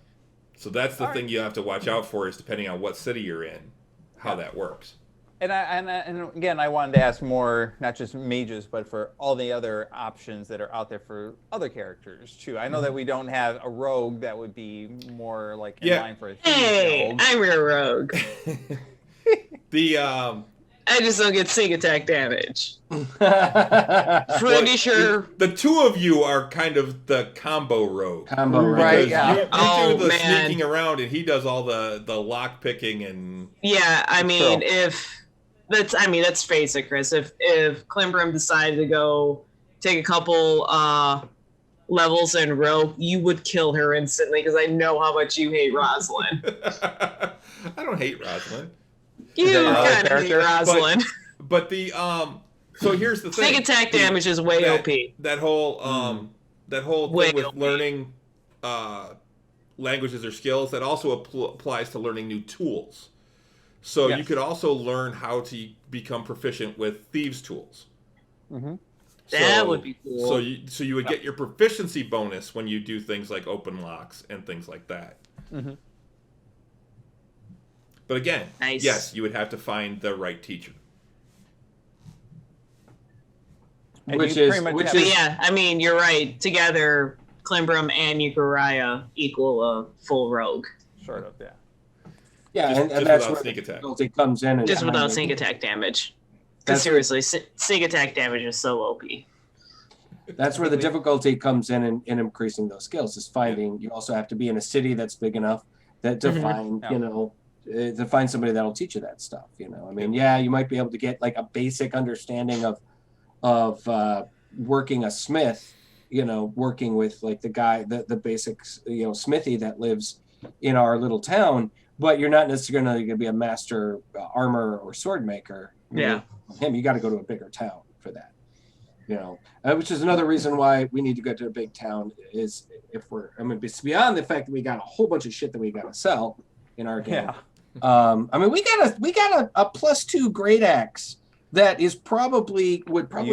So that's the thing you have to watch out for, is depending on what city you're in, how that works. And again, I wanted to ask more, not just mages, but for all the other options that are out there for other characters too. I know that we don't have a rogue that would be more like in line for a Hey, I'm your rogue. I just don't get sneak attack damage. Pretty sure. The two of you are kind of the combo rogue. Right? Yeah. You do the sneaking around, and he does all the lock picking and. Yeah, I mean, let's face it, Chris. If Climbrum decided to go take a couple levels in rogue, you would kill her instantly, because I know how much you hate Rosalind. I don't hate Rosalind. You kind of hate Rosalind. But the so here's the thing. Sneak attack damage is way OP. That whole thing with learning languages or skills, that also applies to learning new tools. So you could also learn how to become proficient with thieves' tools. That would be cool. So you would get your proficiency bonus when you do things like open locks and things like that. But again, yes, you would have to find the right teacher. Yeah, I mean, you're right. Together, Climbrum and Euchariah equal a full rogue. Sort of, yeah. Yeah, just that's without where sneak attack. difficulty comes in. Just without sneak attack damage. Because seriously, sneak attack damage is so OP. That's where the difficulty comes in increasing those skills, is finding. You also have to be in a city that's big enough to find, to find somebody that'll teach you that stuff. You know, I mean, you might be able to get like a basic understanding of working a smith. You know, working with like the basics, smithy that lives in our little town, but you're not necessarily going to be a master armor or sword maker. Yeah. You got to go to a bigger town for that. Which is another reason why we need to go to a big town, is it's beyond the fact that we got a whole bunch of shit that we got to sell in our game. Yeah. We got a +2 great axe that is would probably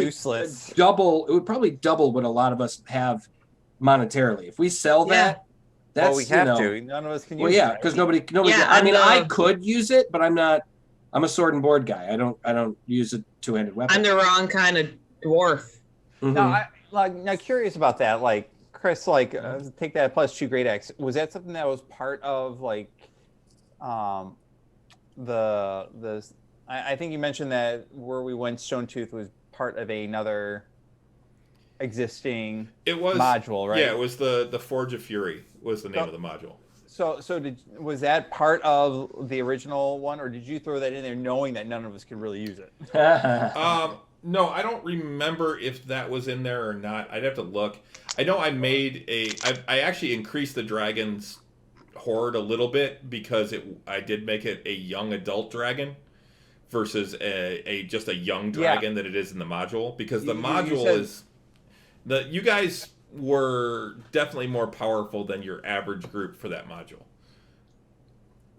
useless. Double. It would probably double what a lot of us have monetarily. If we sell that, that's we have to. None of us can use it. Well, yeah, because nobody. Yeah, I could use it, but I'm not. I'm a sword and board guy. I don't use a two-handed weapon. I'm the wrong kind of dwarf. Mm-hmm. Now curious about that. Like, Chris, take that +2 great axe. Was that something that was part of I think you mentioned that where we went, Stone Tooth was part of another existing module, right? Yeah, it was the Forge of Fury was the name of the module. So was that part of the original one, or did you throw that in there knowing that none of us could really use it? No, I don't remember if that was in there or not. I'd have to look. I know I I actually increased the dragon's horde a little bit, because I did make it a young adult dragon versus a just a young dragon that it is in the module, because the module is you guys were definitely more powerful than your average group for that module.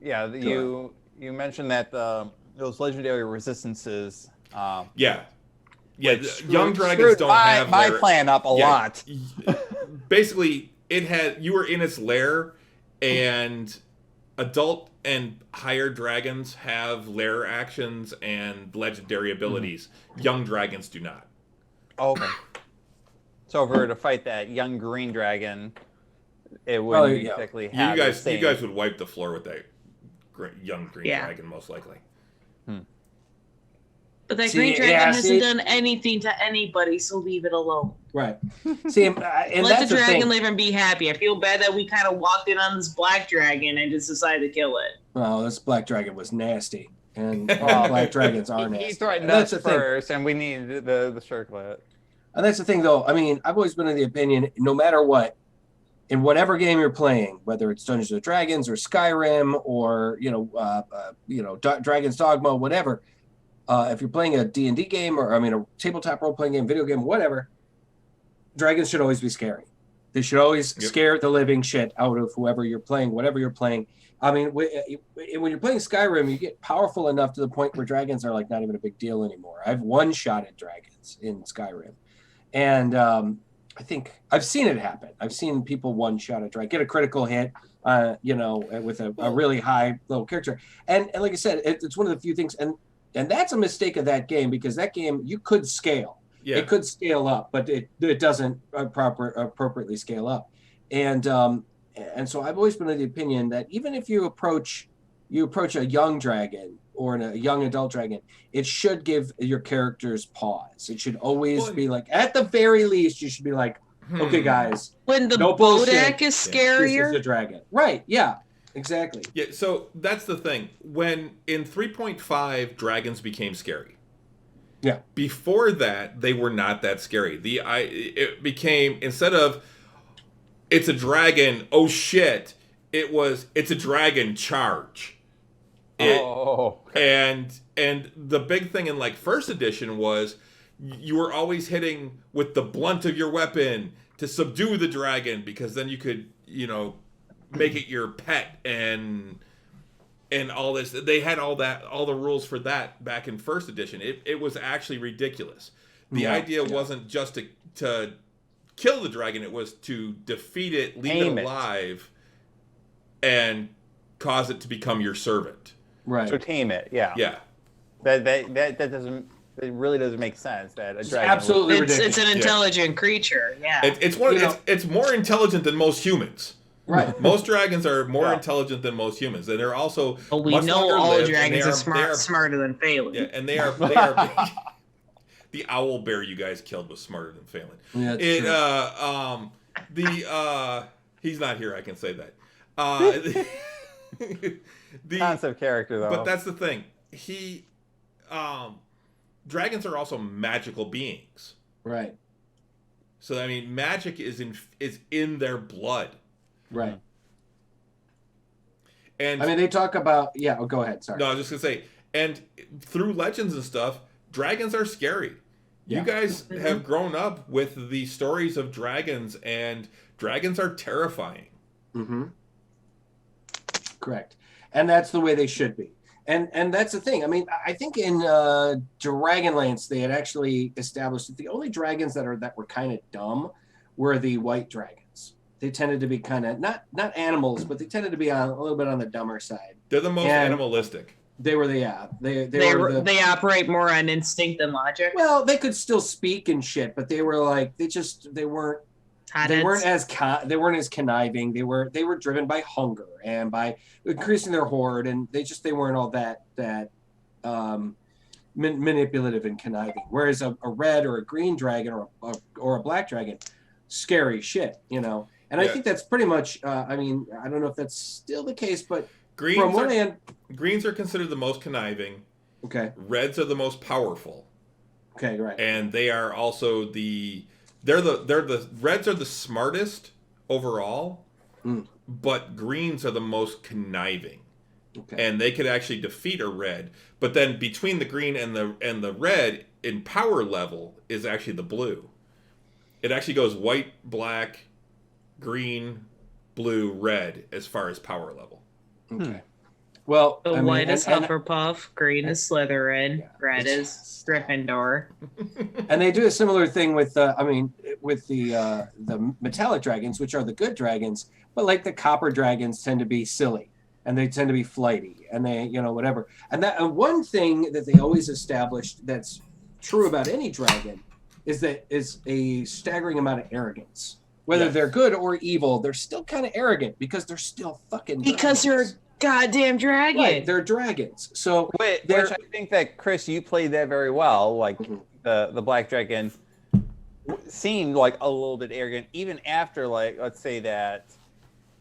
Yeah, you mentioned that those legendary resistances. Yeah, young dragons screwed don't have my plan up a lot. Basically, you were in its lair, and adult and higher dragons have lair actions and legendary abilities. Young dragons do not. Okay. So if we were to fight that young green dragon, it wouldn't exactly have you guys would wipe the floor with that young green dragon, most likely. But that green dragon hasn't done anything to anybody, so leave it alone. Right. See, and let the dragon live and be happy. I feel bad that we kind of walked in on this black dragon and just decided to kill it. Oh, this black dragon was nasty, and black dragons are nasty. He threatened us first, and we needed the circlet. And that's the thing, though. I mean, I've always been of the opinion, no matter what, in whatever game you're playing, whether it's Dungeons and Dragons or Skyrim or Dragon's Dogma, whatever. If you're playing a D&D game or a tabletop role-playing game, video game, whatever, dragons should always be scary. They should always scare the living shit out of whoever you're playing, whatever you're playing. I mean, when you're playing Skyrim, you get powerful enough to the point where dragons are like not even a big deal anymore. I've one-shotted dragons in Skyrim, and I think I've seen it happen. I've seen people one-shot a dragon, get a critical hit, with a really high level character, and like I said, it's one of the few things, and that's a mistake of that game, because that game you could scale. Yeah. It could scale up, but it doesn't appropriately scale up. And so I've always been of the opinion that even if you approach a young dragon or a young adult dragon, it should give your characters pause. It should always be like, at the very least, you should be like, okay, guys. When the Bodak is scarier. This is a dragon. Right, yeah. Exactly. Yeah, so that's the thing. When in 3.5 dragons became scary. Yeah. Before that, they were not that scary. It became, instead of it's a dragon, oh shit, it's a dragon, charge. And the big thing in like first edition was you were always hitting with the blunt of your weapon to subdue the dragon, because then you could, make it your pet and all this. They had all the rules for that back in first edition. It was actually ridiculous. The idea wasn't just to kill the dragon, it was to defeat it, leave it alive, and cause it to become your servant. Right. So tame it, yeah. Yeah. That doesn't, it really doesn't make sense that a dragon absolutely ridiculous. It's an intelligent creature, yeah. It's more intelligent than most humans. Right. Most dragons are more intelligent than most humans, and they're also we much know all lived, dragons are smarter than Phelan. Yeah, and they are the owl bear you guys killed was smarter than Phelan. Yeah, he's not here, I can say that. The concept character, though. But that's the thing. Dragons are also magical beings. Right. So magic is in their blood. Right. And they talk about go ahead. Sorry. No, I was just gonna say, and through legends and stuff, dragons are scary. Yeah. You guys have grown up with the stories of dragons, and dragons are terrifying. Mm-hmm. Correct. And that's the way they should be. And that's the thing. I think in Dragonlance they had actually established that the only dragons that were kind of dumb were the white dragons. They tended to be kind of not animals, but they tended to be a little bit on the dumber side. They're the most animalistic. They were they operate more on instinct than logic. Well, they could still speak and shit, but they were like they weren't as conniving. They were driven by hunger and by increasing their hoard, and they weren't all that manipulative and conniving. Whereas a red or a green dragon or a black dragon, scary shit, And I think that's pretty much. I don't know if that's still the case, but greens are considered the most conniving. Okay. Reds are the most powerful. Okay, right. And they are also the reds are the smartest overall, but greens are the most conniving. Okay. and they could actually defeat a red. But then between the green and the red in power level is actually the blue. It actually goes white, black, green, blue, red as far as power level. Okay. Well, The white is Hufflepuff, green is Slytherin, red is Gryffindor. And they do a similar thing with, with the metallic dragons, which are the good dragons. But like the copper dragons tend to be silly, and they tend to be flighty, and they, whatever. And one thing that they always established that's true about any dragon is that is a staggering amount of arrogance. Whether they're good or evil, they're still kind of arrogant because they're still fucking because dragons. you're a goddamn dragon. Right, they're dragons. So which I think that Chris, you played that very well. Like the black dragon seemed like a little bit arrogant, even after, like, let's say that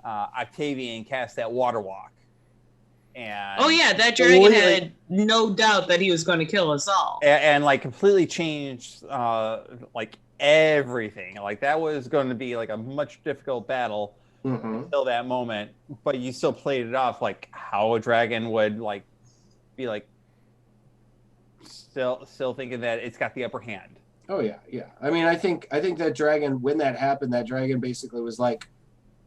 Octavian cast that water walk. And that dragon had no doubt that he was going to kill us all, and like completely changed like everything. Like that was going to be like a much difficult battle until that moment, but you still played it off like how a dragon would like be like still thinking that it's got the upper hand. Oh yeah. I mean, I think that dragon, when that happened, that dragon basically was like,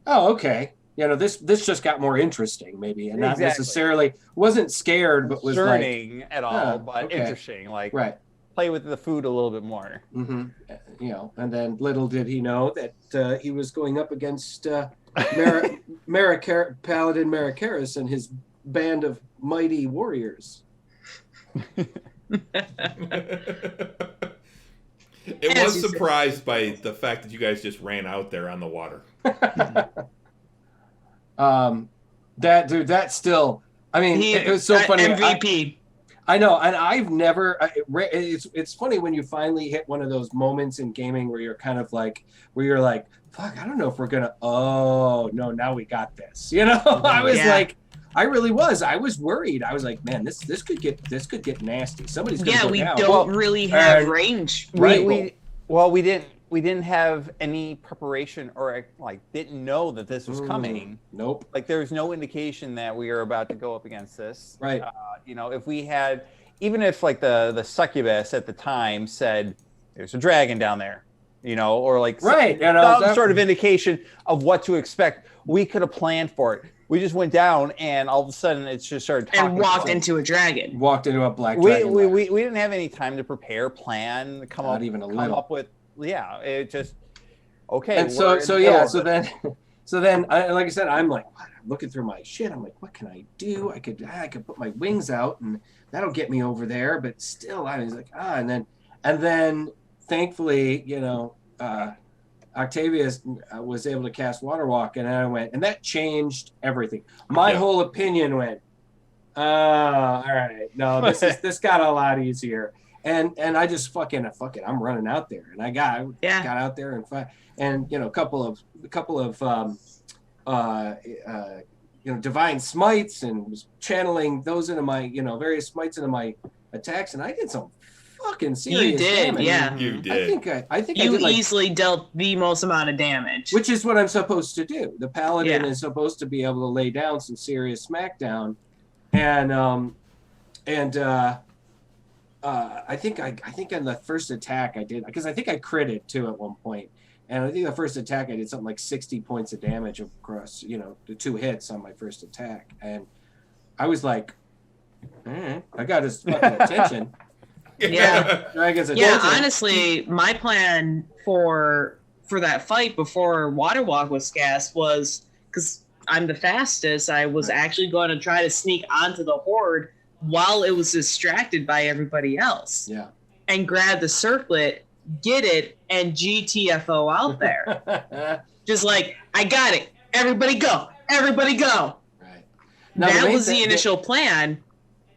oh, okay. This just got more interesting, maybe, and not necessarily wasn't scared, but was concerning like, at all, but interesting. Like, play with the food a little bit more. And then little did he know that he was going up against Paladin Marikaris and his band of mighty warriors. It was surprised by the fact that you guys just ran out there on the water. That still, I mean, it was so funny. MVP. I know, and I've never. It's funny when you finally hit one of those moments in gaming where you're kind of like, fuck, I don't know if we're gonna. Oh no, now we got this. I was like, I really was. I was worried. I was like, man, this could get nasty. Somebody's gonna go we down. don't really have range. Right. We didn't have any preparation or like didn't know that this was coming. Nope. Like there was no indication that we were about to go up against this. Right. If we had, even if like the succubus at the time said there's a dragon down there, or like some sort of indication of what to expect, we could have planned for it. We just went down, and all of a sudden, it's just started talking. And walked into a dragon. Walked into a black dragon. We didn't have any time to prepare, plan, come up with. Yeah, it just okay. And so then, like I said, I'm like, I'm looking through my shit. I'm like, what can I do? I could put my wings out, and that'll get me over there. But still, I was like, and then, thankfully, Octavius was able to cast Water Walk, and I went, and that changed everything. My whole opinion went, all right, no, this got a lot easier. And I just fuck it, I'm running out there, and I got out there and a couple of divine smites, and was channeling those into my various smites into my attacks, and I did some fucking serious damage. You did. I think you I did easily dealt the most amount of damage, which is what I'm supposed to do. The paladin is supposed to be able to lay down some serious smackdown, and I think on the first attack I did, because I think I critted too at one point, and I think the first attack I did something like 60 points of damage across the 2 hits on my first attack, and I was like, I got his fucking attention. Dragon's attention. Honestly, my plan for that fight before Water Walk was cast was, because I'm the fastest, I was actually going to try to sneak onto the horde while it was distracted by everybody else. Yeah. And grab the circlet, get it, and GTFO out there. Just like, I got it. Everybody go. Everybody go. Right. Now, that was the initial plan.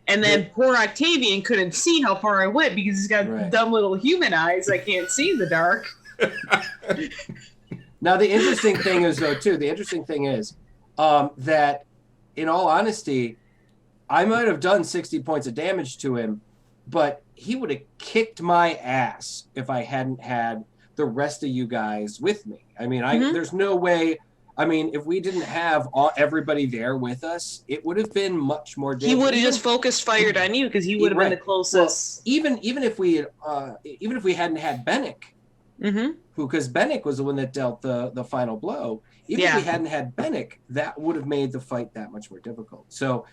And then poor Octavian couldn't see how far I went because he's got dumb little human eyes. I can't see in the dark. Now, the interesting thing is, that, in all honesty, I might have done 60 points of damage to him, but he would have kicked my ass if I hadn't had the rest of you guys with me. I mean, there's no way I mean, if we didn't have everybody there with us, it would have been much more He difficult. would have just focused fired on you because he would have been the closest. Well, even if we hadn't had Bennick, because Bennick was the one that dealt the final blow. Even if we hadn't had Bennick, that would have made the fight that much more difficult. So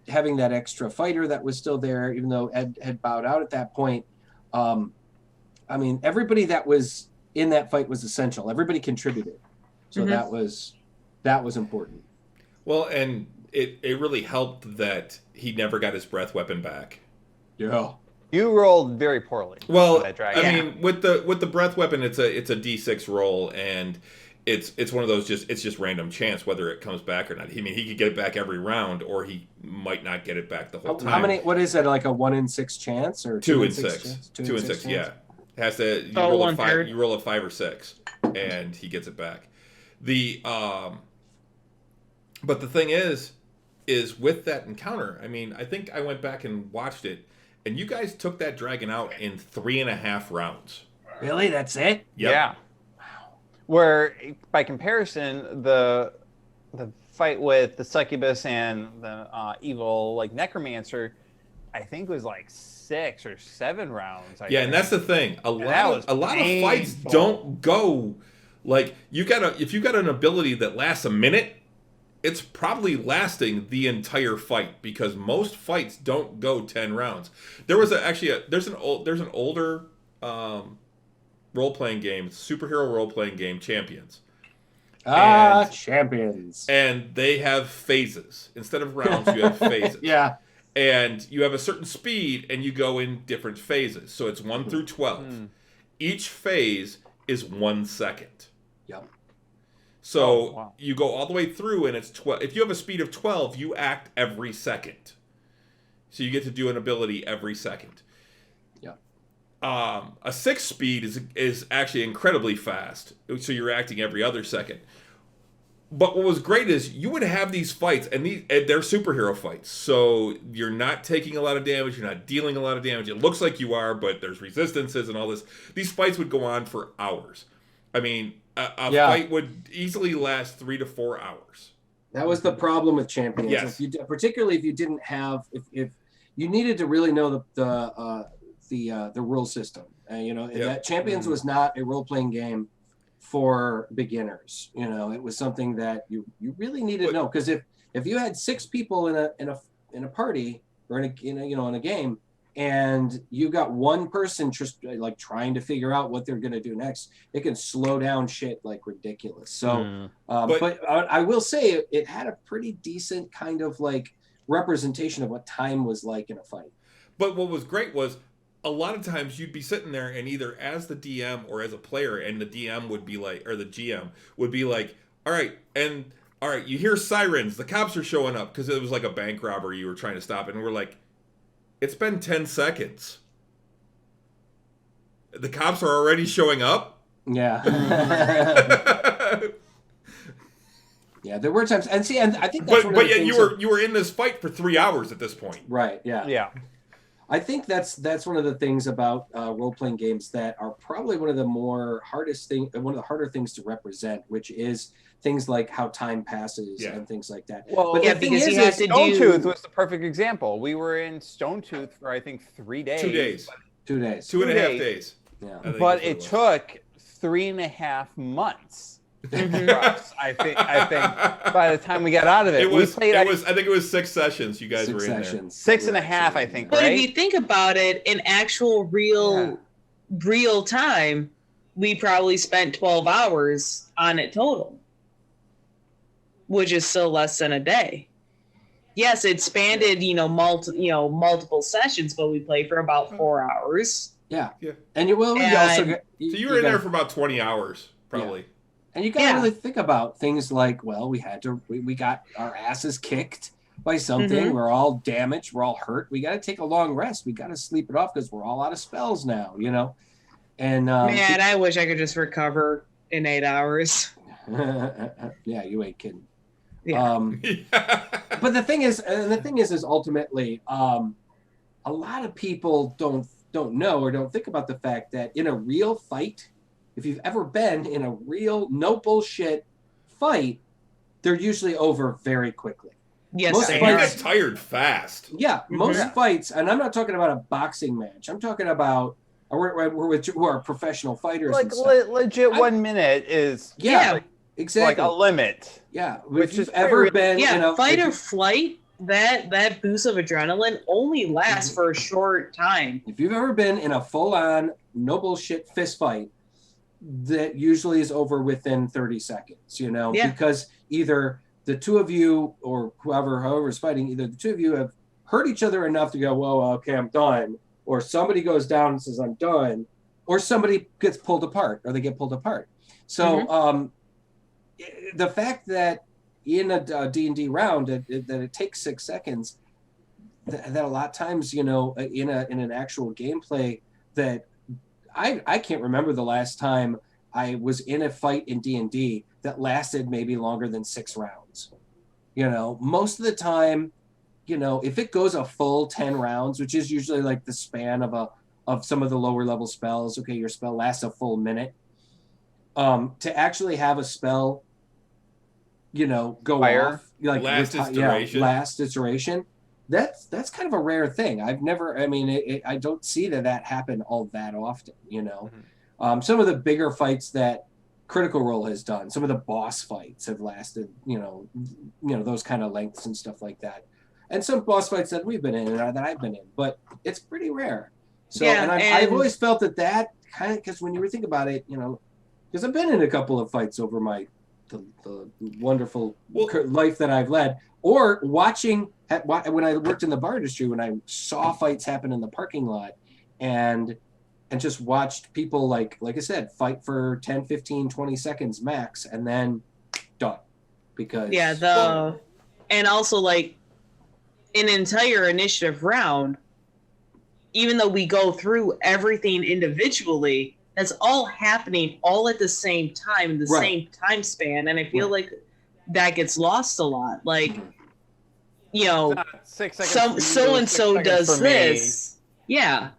having that extra fighter that was still there, even though Ed had bowed out at that point, I mean, everybody that was in that fight was essential. Everybody contributed. So that was important. Well, and it really helped that he never got his breath weapon back. Yeah. You rolled very poorly. Well, I mean, with the breath weapon, it's a D6 roll, and it's one of those it's just random chance whether it comes back or not. I mean, he could get it back every round, or he might not get it back the whole time. How many? What is that? Like a 1 in 6 chance or 2 in 6? 2 in 6, yeah. Has to you roll a 5. You roll a 5 or 6, and he gets it back. But the thing is with that encounter, I mean, I think I went back and watched it, and you guys took that dragon out in 3.5 rounds. Really? That's it? Yep. Yeah. Wow. Where, by comparison, the fight with the succubus and the evil like necromancer, I think was like 6 or 7 rounds. I think. And that's the thing. A lot of fights don't go like if you got an ability that lasts a minute, it's probably lasting the entire fight because most fights don't go 10 rounds. There was there's an older role-playing game, superhero role-playing game, Champions. Champions. And they have phases. Instead of rounds, you have phases. Yeah. And you have a certain speed, and you go in different phases. So it's 1 through 12. Each phase is 1 second. Yep. So you go all the way through, and it's 12. If you have a speed of 12, you act every second. So you get to do an ability every second. Yeah. A 6 speed is actually incredibly fast. So you're acting every other second. But what was great is you would have these fights, and they're superhero fights. So you're not taking a lot of damage. You're not dealing a lot of damage. It looks like you are, but there's resistances and all this. These fights would go on for hours. I mean, a fight would easily last 3 to 4 hours. That was the problem with Champions. Yes. Particularly if you didn't have, if you needed to really know the rule system. That Champions was not a role-playing game for beginners. It was something that you really needed to know, because if you had 6 people in a party or in a game, and you got one person just like trying to figure out what they're going to do next, it can slow down shit like ridiculous. So, but I will say it had a pretty decent kind of like representation of what time was like in a fight. But what was great was a lot of times you'd be sitting there, and either as the DM or as a player, and the DM would be like, or the GM would be like, all right, you hear sirens, the cops are showing up, because it was like a bank robbery you were trying to stop, and we're like, it's been 10 seconds. The cops are already showing up? Yeah. Yeah, there were times, and I think that's but yet you were in this fight for 3 hours at this point. Right, yeah. Yeah. I think that's one of the things about role-playing games that are probably one of the harder things to represent, which is things like how time passes and things like that. Well, but because you have to Stonetooth was the perfect example. We were in Stonetooth for I think 3 days. 2 days. 2 days. 2.5 days. Yeah. But it took 3.5 months. For us, I think by the time we got out of it, I think it was 6 sessions you guys were in there. 6.5, I think, but right? if you think about it, in actual real time, we probably spent 12 hours on it total, which is still less than a day. Yes, it spanned multiple sessions, but we played for about 4 hours. Yeah. Yeah. And you were in there for about 20 hours, probably. Yeah. And you got to really think about things like, well, we got our asses kicked by something. We're all damaged. We're all hurt. We got to take a long rest. We got to sleep it off because we're all out of spells now, And man, I wish I could just recover in 8 hours. Yeah, you ain't kidding. Yeah. But the thing is ultimately, a lot of people don't know or don't think about the fact that in a real fight, if you've ever been in a real no bullshit fight, they're usually over very quickly. Yes, Most they And you are. get tired fast. Yeah, most Yeah. fights, and I'm not talking about a boxing match. I'm talking about we're with who are professional fighters Like and stuff. legit 1 minute is Yeah, like exactly. a limit. Yeah, which if is you've ever been Yeah, in a fight if or you- flight, that boost of adrenaline only lasts Mhm. for a short time. if you've ever been in a full-on no bullshit fist fight, that usually is over within 30 seconds, Yeah. because either the two of you or however is fighting, either the two of you have hurt each other enough to go, whoa, okay, I'm done, or somebody goes down and says, I'm done, or somebody gets pulled apart, or they get pulled apart. So the fact that in a D&D round that it takes 6 seconds, that a lot of times, in an actual gameplay, that I can't remember the last time I was in a fight in D&D that lasted maybe longer than 6 rounds. Most of the time, if it goes a full 10 rounds, which is usually like the span of some of the lower level spells, okay, your spell lasts a full minute. To actually have a spell, go Fire. off, like Last its duration. last iteration. That's kind of a rare thing. I don't see that happen all that often. Some of the bigger fights that Critical Role has done, some of the boss fights have lasted, those kind of lengths and stuff like that. And some boss fights that we've been in and that I've been in, but it's pretty rare. So, Yeah, and and- I've always felt that kind of, because when you think about it, because I've been in a couple of fights over the wonderful life that I've led, or watching when I worked in the bar industry, when I saw fights happen in the parking lot and just watched people, like I said, fight for 10, 15, 20 seconds max and then done. Because and also like an entire initiative round, even though we go through everything individually, that's all happening all at the same time in the same time span, and I feel like that gets lost a lot. Like, 6 seconds. so and so does for me. this, yeah,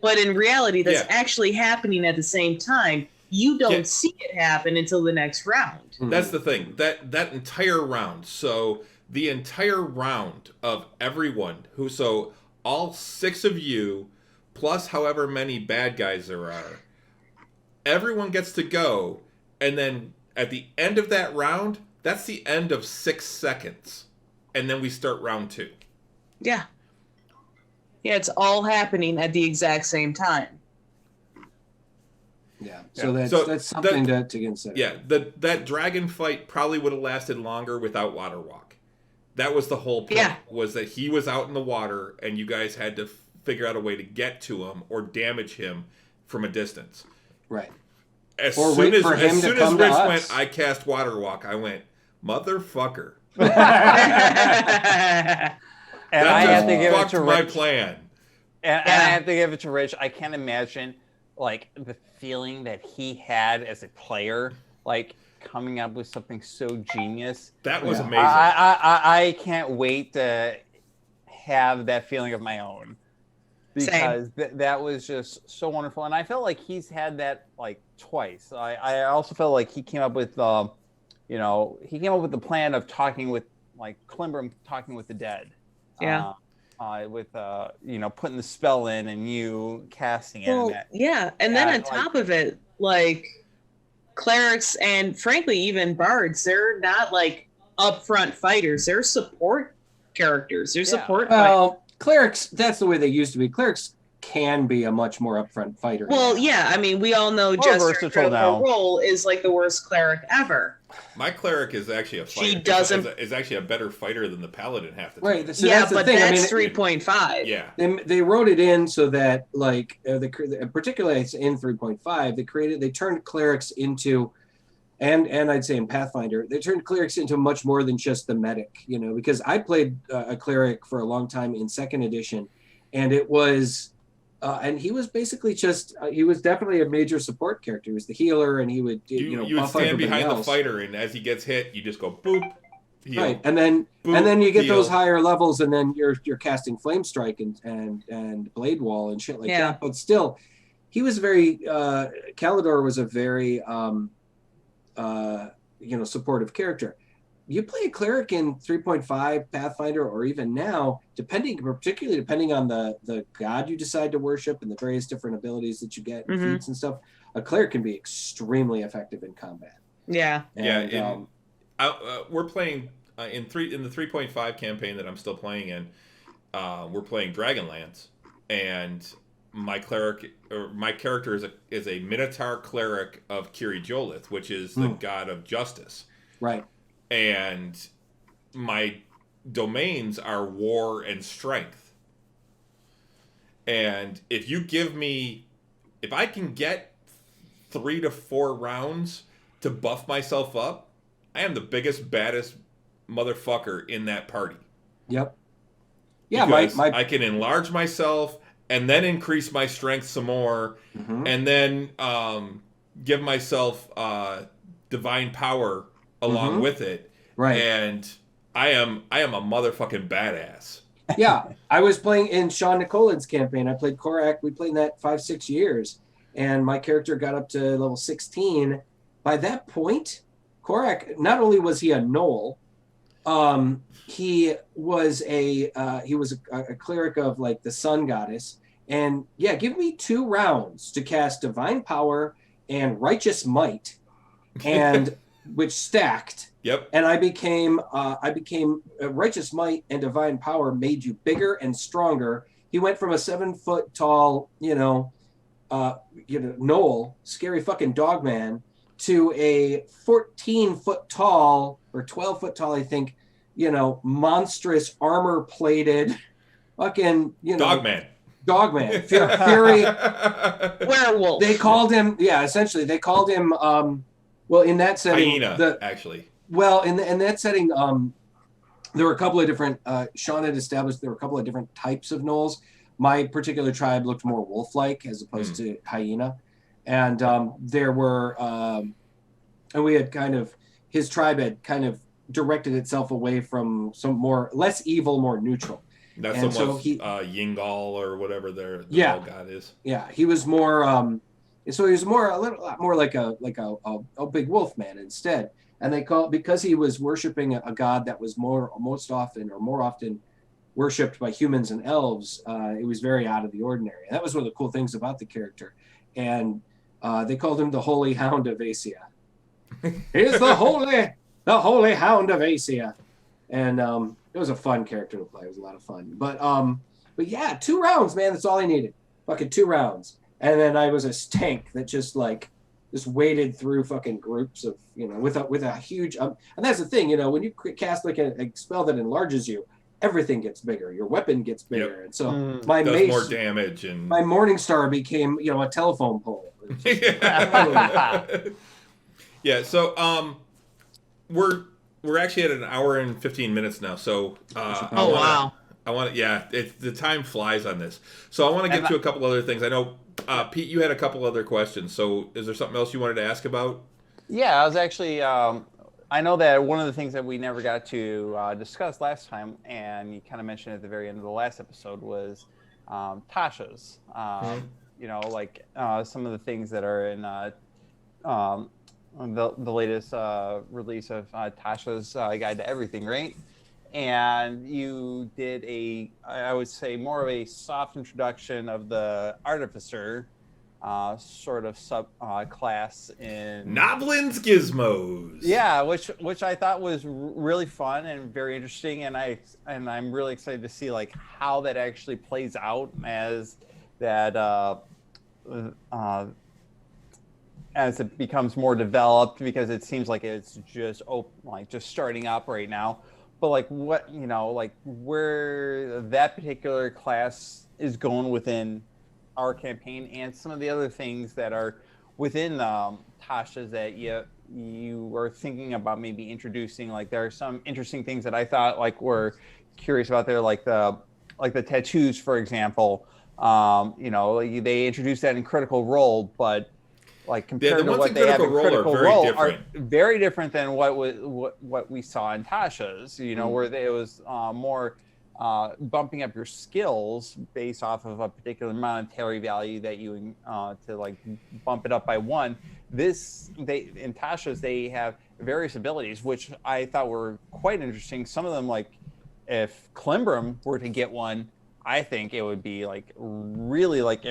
but in reality, that's actually happening at the same time. You don't see it happen until the next round. That's the thing. That entire round. So the entire round of everyone so all 6 of you plus however many bad guys there are, everyone gets to go, and then at the end of that round, that's the end of 6 seconds, and then we start round 2. Yeah, it's all happening at the exact same time. Yeah, so that's something to consider. Yeah, that dragon fight probably would have lasted longer without water walk. That was the whole point. Was that he was out in the water, and you guys had to figure out a way to get to him or damage him from a distance. Right. As soon as Rich went, I cast water walk. I went, motherfucker. And I have to give it to my Rich. plan. And I have to give it to Rich. I can't imagine like the feeling that he had as a player, like coming up with something so genius. That was amazing. I can't wait to have that feeling of my own, because that was just so wonderful. And I felt like he's had that like twice. I also felt like he came up with the the plan of talking with like Klimbrim talking with the dead. Yeah. With putting the spell in and you casting it. Well, and then on top of it, like clerics and frankly even bards, they're not like upfront fighters. They're support characters. They're support. Well, clerics, that's the way they used to be. Clerics can be a much more upfront fighter. Well, yeah, I mean, we all know Jester in Critical Role is like the worst cleric ever. My cleric is actually a fighter. She doesn't is actually a better fighter than the paladin half the time. Right. So that's the thing. That's 3.5. Yeah. They wrote it in so that like particularly in 3.5 they turned clerics into, and I'd say in Pathfinder they turned clerics into much more than just the medic. Because I played a cleric for a long time in 2nd edition, and it was. And he was basically he was definitely a major support character. He was the healer, and he would, you would stand behind the fighter, and as he gets hit, you just go boop, heal. Right, and then you get those higher levels, and then you're casting Flame Strike and Blade Wall and shit like that. But still, he was very Calidor was a very supportive character. You play a cleric in 3.5 Pathfinder, or even now, particularly depending on the god you decide to worship and the various different abilities that you get and feats and stuff, a cleric can be extremely effective in combat. Yeah. And, we're playing in the 3.5 campaign that I'm still playing in. We're playing Dragonlance, and my character is a Minotaur cleric of Kiri Jolith, which is the god of justice. Right. And my domains are war and strength. And if I can get 3 to 4 rounds to buff myself up, I am the biggest, baddest motherfucker in that party. Yep. Yeah, because I can enlarge myself and then increase my strength some more, and then give myself divine power along with it. Right. And I am a motherfucking badass. Yeah. I was playing in Sean Nicolin's campaign. I played Korak. We played that 5-6 years. And my character got up to level 16. By that point, Korak, not only was he a Gnoll, he was a cleric of like the sun goddess. And yeah, give me 2 rounds to cast divine power and righteous might, and which stacked. Yep. And I became righteous might and divine power made you bigger and stronger. He went from a 7-foot tall, Gnoll, scary fucking dog man, to a 14-foot tall or 12-foot tall, I think, monstrous armor plated fucking, Dogman, Fury, werewolf. They called him, essentially. They called him, in that setting, hyena, actually. Well, in that setting, there were a couple of different. Sean had established there were a couple of different types of gnolls. My particular tribe looked more wolf-like as opposed to hyena, and there were, and we had his tribe had kind of directed itself away from some less evil, more neutral. That's and almost Yingal or whatever their god is. Yeah, he was more. So he was a lot more like a big wolf man instead. And because he was worshiping a god that was more often worshipped by humans and elves. It was very out of the ordinary. And that was one of the cool things about the character. And they called him the Holy Hound of Asia. He's the holy Hound of Asia. And it was a fun character to play. It was a lot of fun. But yeah, 2 rounds, man. That's all I needed. Fucking 2 rounds. And then I was a tank that just waded through fucking groups of, with a huge, and that's the thing, when you cast like a spell that enlarges you, everything gets bigger. Your weapon gets bigger. Yep. And so my mace, more damage, and my Morning Star became, a telephone pole. Yeah. So, we're actually at 1 hour and 15 minutes now. So, wow. The time flies on this. So I want to get to a couple other things. I know, Pete, you had a couple other questions. So is there something else you wanted to ask about? Yeah, I was actually, I know that one of the things that we never got to discuss last time, and you kind of mentioned at the very end of the last episode, was Tasha's. Some of the things that are in the latest release of Tasha's Guide to Everything, right? And you did I would say, more of a soft introduction of the Artificer sort of sub class in Noblin's Gizmos. Yeah, which I thought was really fun and very interesting, and I'm really excited to see how that actually plays out as that as it becomes more developed, because it seems like it's just just starting up right now. But where that particular class is going within our campaign, and some of the other things that are within Tasha's that you were thinking about maybe introducing. There are some interesting things that I thought were curious about there, like the tattoos, for example. They introduced that in Critical Role, but compared to what they have in Critical Role are very different than what we saw in Tasha's, where it was more bumping up your skills based off of a particular monetary value that you to bump it up by 1. In Tasha's, they have various abilities, which I thought were quite interesting. Some of them, like if Klimbrim were to get one, I think it would be like really like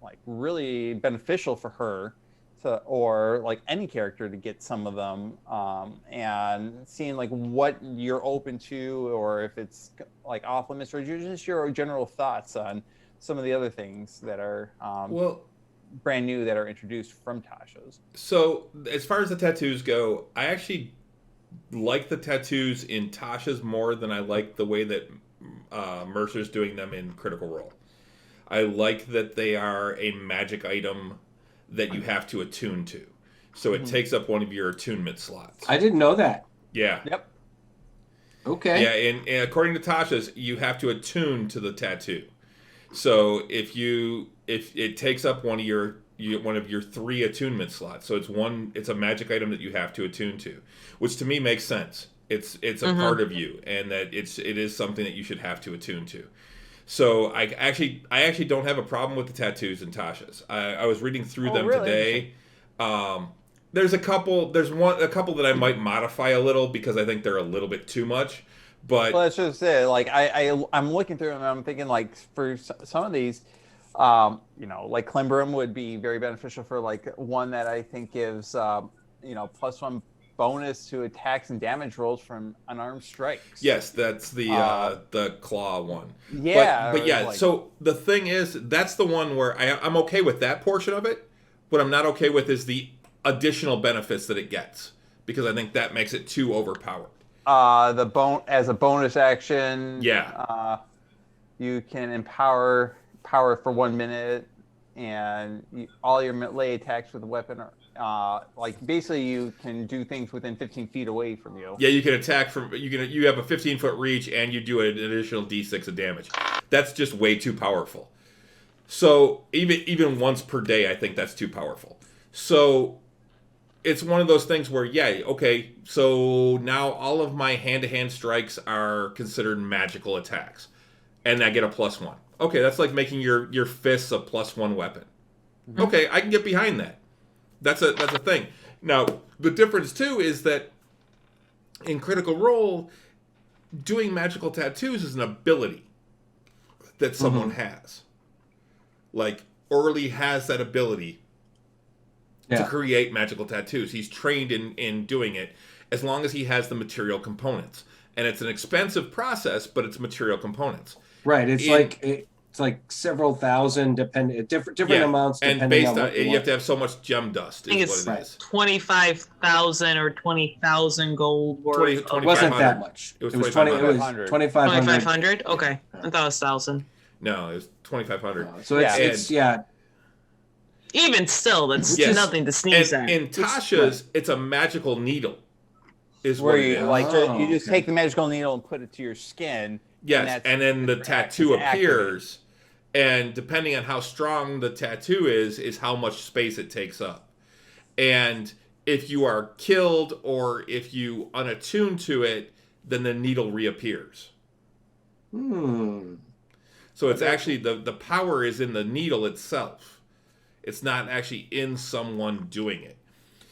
like really beneficial for her to, or like any character to get some of them, and seeing like what you're open to, or if it's like off limits, or just your general thoughts on some of the other things that are Well, brand new that are introduced from Tasha's. so as far as the tattoos go, I actually like the tattoos in Tasha's more than I like the way that Mercer's doing them in Critical Role. I like that they are a magic item that you have to attune to. So it takes up one of your attunement slots. I didn't know that. Yeah. Yep. Okay. Yeah, and according to Tasha's, you have to attune to the tattoo. So if it takes up one of your 3 attunement slots. So it's a magic item that you have to attune to, which to me makes sense. It's a part of you, and that it is something that you should have to attune to. So I actually don't have a problem with the tattoos in Tasha's. I was reading through them really? today. There's a couple that I might modify a little because I think they're a little bit too much. But Well, that's just it. Like I'm looking through them and I'm thinking like for some of these, like Klimbrim would be very beneficial for like one that I think gives +1 bonus to attacks and damage rolls from unarmed strikes. yes, that's the claw one. Yeah. But yeah. like- So the thing is, that's the one where I'm okay with that portion of it. What I'm not okay with is the additional benefits that it gets, because I think that makes it too overpowered. As a bonus action. Yeah. You can empower power for 1 minute, and all your melee attacks with a weapon are basically you can do things within 15 feet away from you. Yeah, you can attack from you have a 15-foot reach, and you do an additional d6 of damage. That's just way too powerful. So even once per day, I think that's too powerful. So it's one of those things where, yeah, okay, so now all of my hand-to-hand strikes are considered magical attacks, and I get a +1. Okay, that's like making your fists a +1 weapon. Okay, I can get behind that. That's a thing. Now, the difference too is that in Critical Role, doing magical tattoos is an ability that someone has. Like Orly has that ability to create magical tattoos. He's trained in doing it as long as he has the material components. And it's an expensive process, but it's material components. Right. It's like several thousand different amounts depending and based on you have to have so much gem dust. I think Is what it is. 25,000 or 20,000 gold worth. 20 It wasn't that much. It was 2,500. 2,500? Okay. I thought it was 1,000. No, it was 2,500. So it's Even still, that's Yes. nothing to sneeze And at. in Tasha's, it's a magical needle. Is Where what it you is. you just take the magical needle and put it to your skin. Yes, and then the tattoo it's activated. appears, and depending on how strong the tattoo is how much space it takes up. And if you are killed or if you unattune to it, then the needle reappears. So it's actually the power is in the needle itself. It's not actually in someone doing it.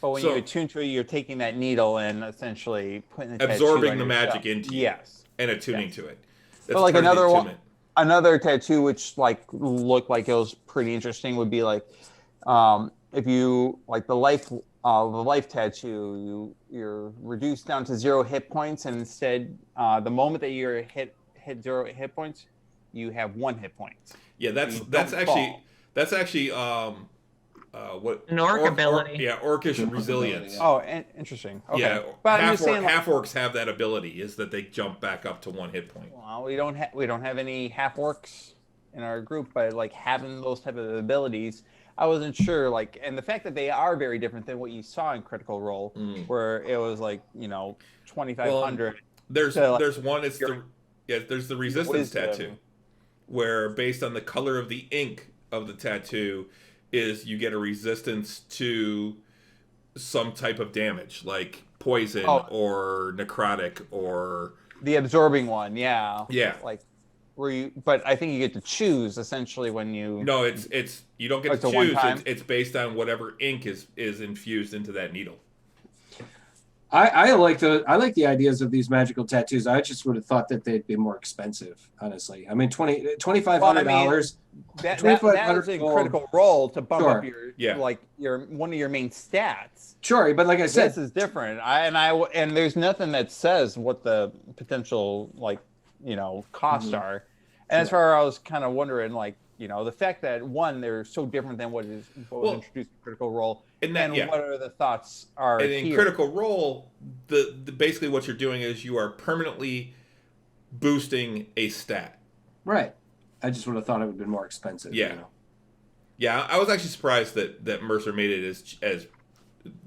But when you attune to it, you're taking that needle and essentially putting the Absorbing tattoo the on magic yourself. into you. Yes. And attuning to it. That's But like part of the another one, attunement. another tattoo which like looked like it was pretty interesting would be like if you like the life tattoo, you're reduced down to 0 hit points, and instead the moment that you're hit 0 hit points, you have 1 hit point. Yeah, that's actually what An orc ability. orcish resilience. Oh, interesting. Okay. Yeah, But I'm just saying, half orcs have that ability, is that they jump back up to 1 hit point. well, we don't have any half orcs in our group, but like having those type of abilities, I wasn't sure. Like, and the fact that they are very different than what you saw in Critical Role, where it was like 2,500. There's So, like, one. There's the resistance tattoo, where based on the color of the ink of the tattoo, is you get a resistance to some type of damage, like poison or necrotic or the absorbing one. Yeah. Yeah. Like but I think you get to choose essentially when you. No, it's you don't get It's to a choose. one-time? It's based on whatever ink is infused into that needle. I like the ideas of these magical tattoos. I just would have thought that they'd be more expensive, honestly. I mean, $2,500. That is a gold. critical role to bump Sure. up your Yeah. your one of your main stats. Sure, but like I said, This is different. And there's nothing that says what the potential costs are. And that's where I was kind of wondering, like, the fact that one, they're so different than what was introduced in Critical Role, and what are the thoughts are and in here. Critical Role, the basically what you're doing is you are permanently boosting a stat. right. I just would have thought it would have been more expensive. Yeah. Yeah, I was actually surprised that Mercer made it as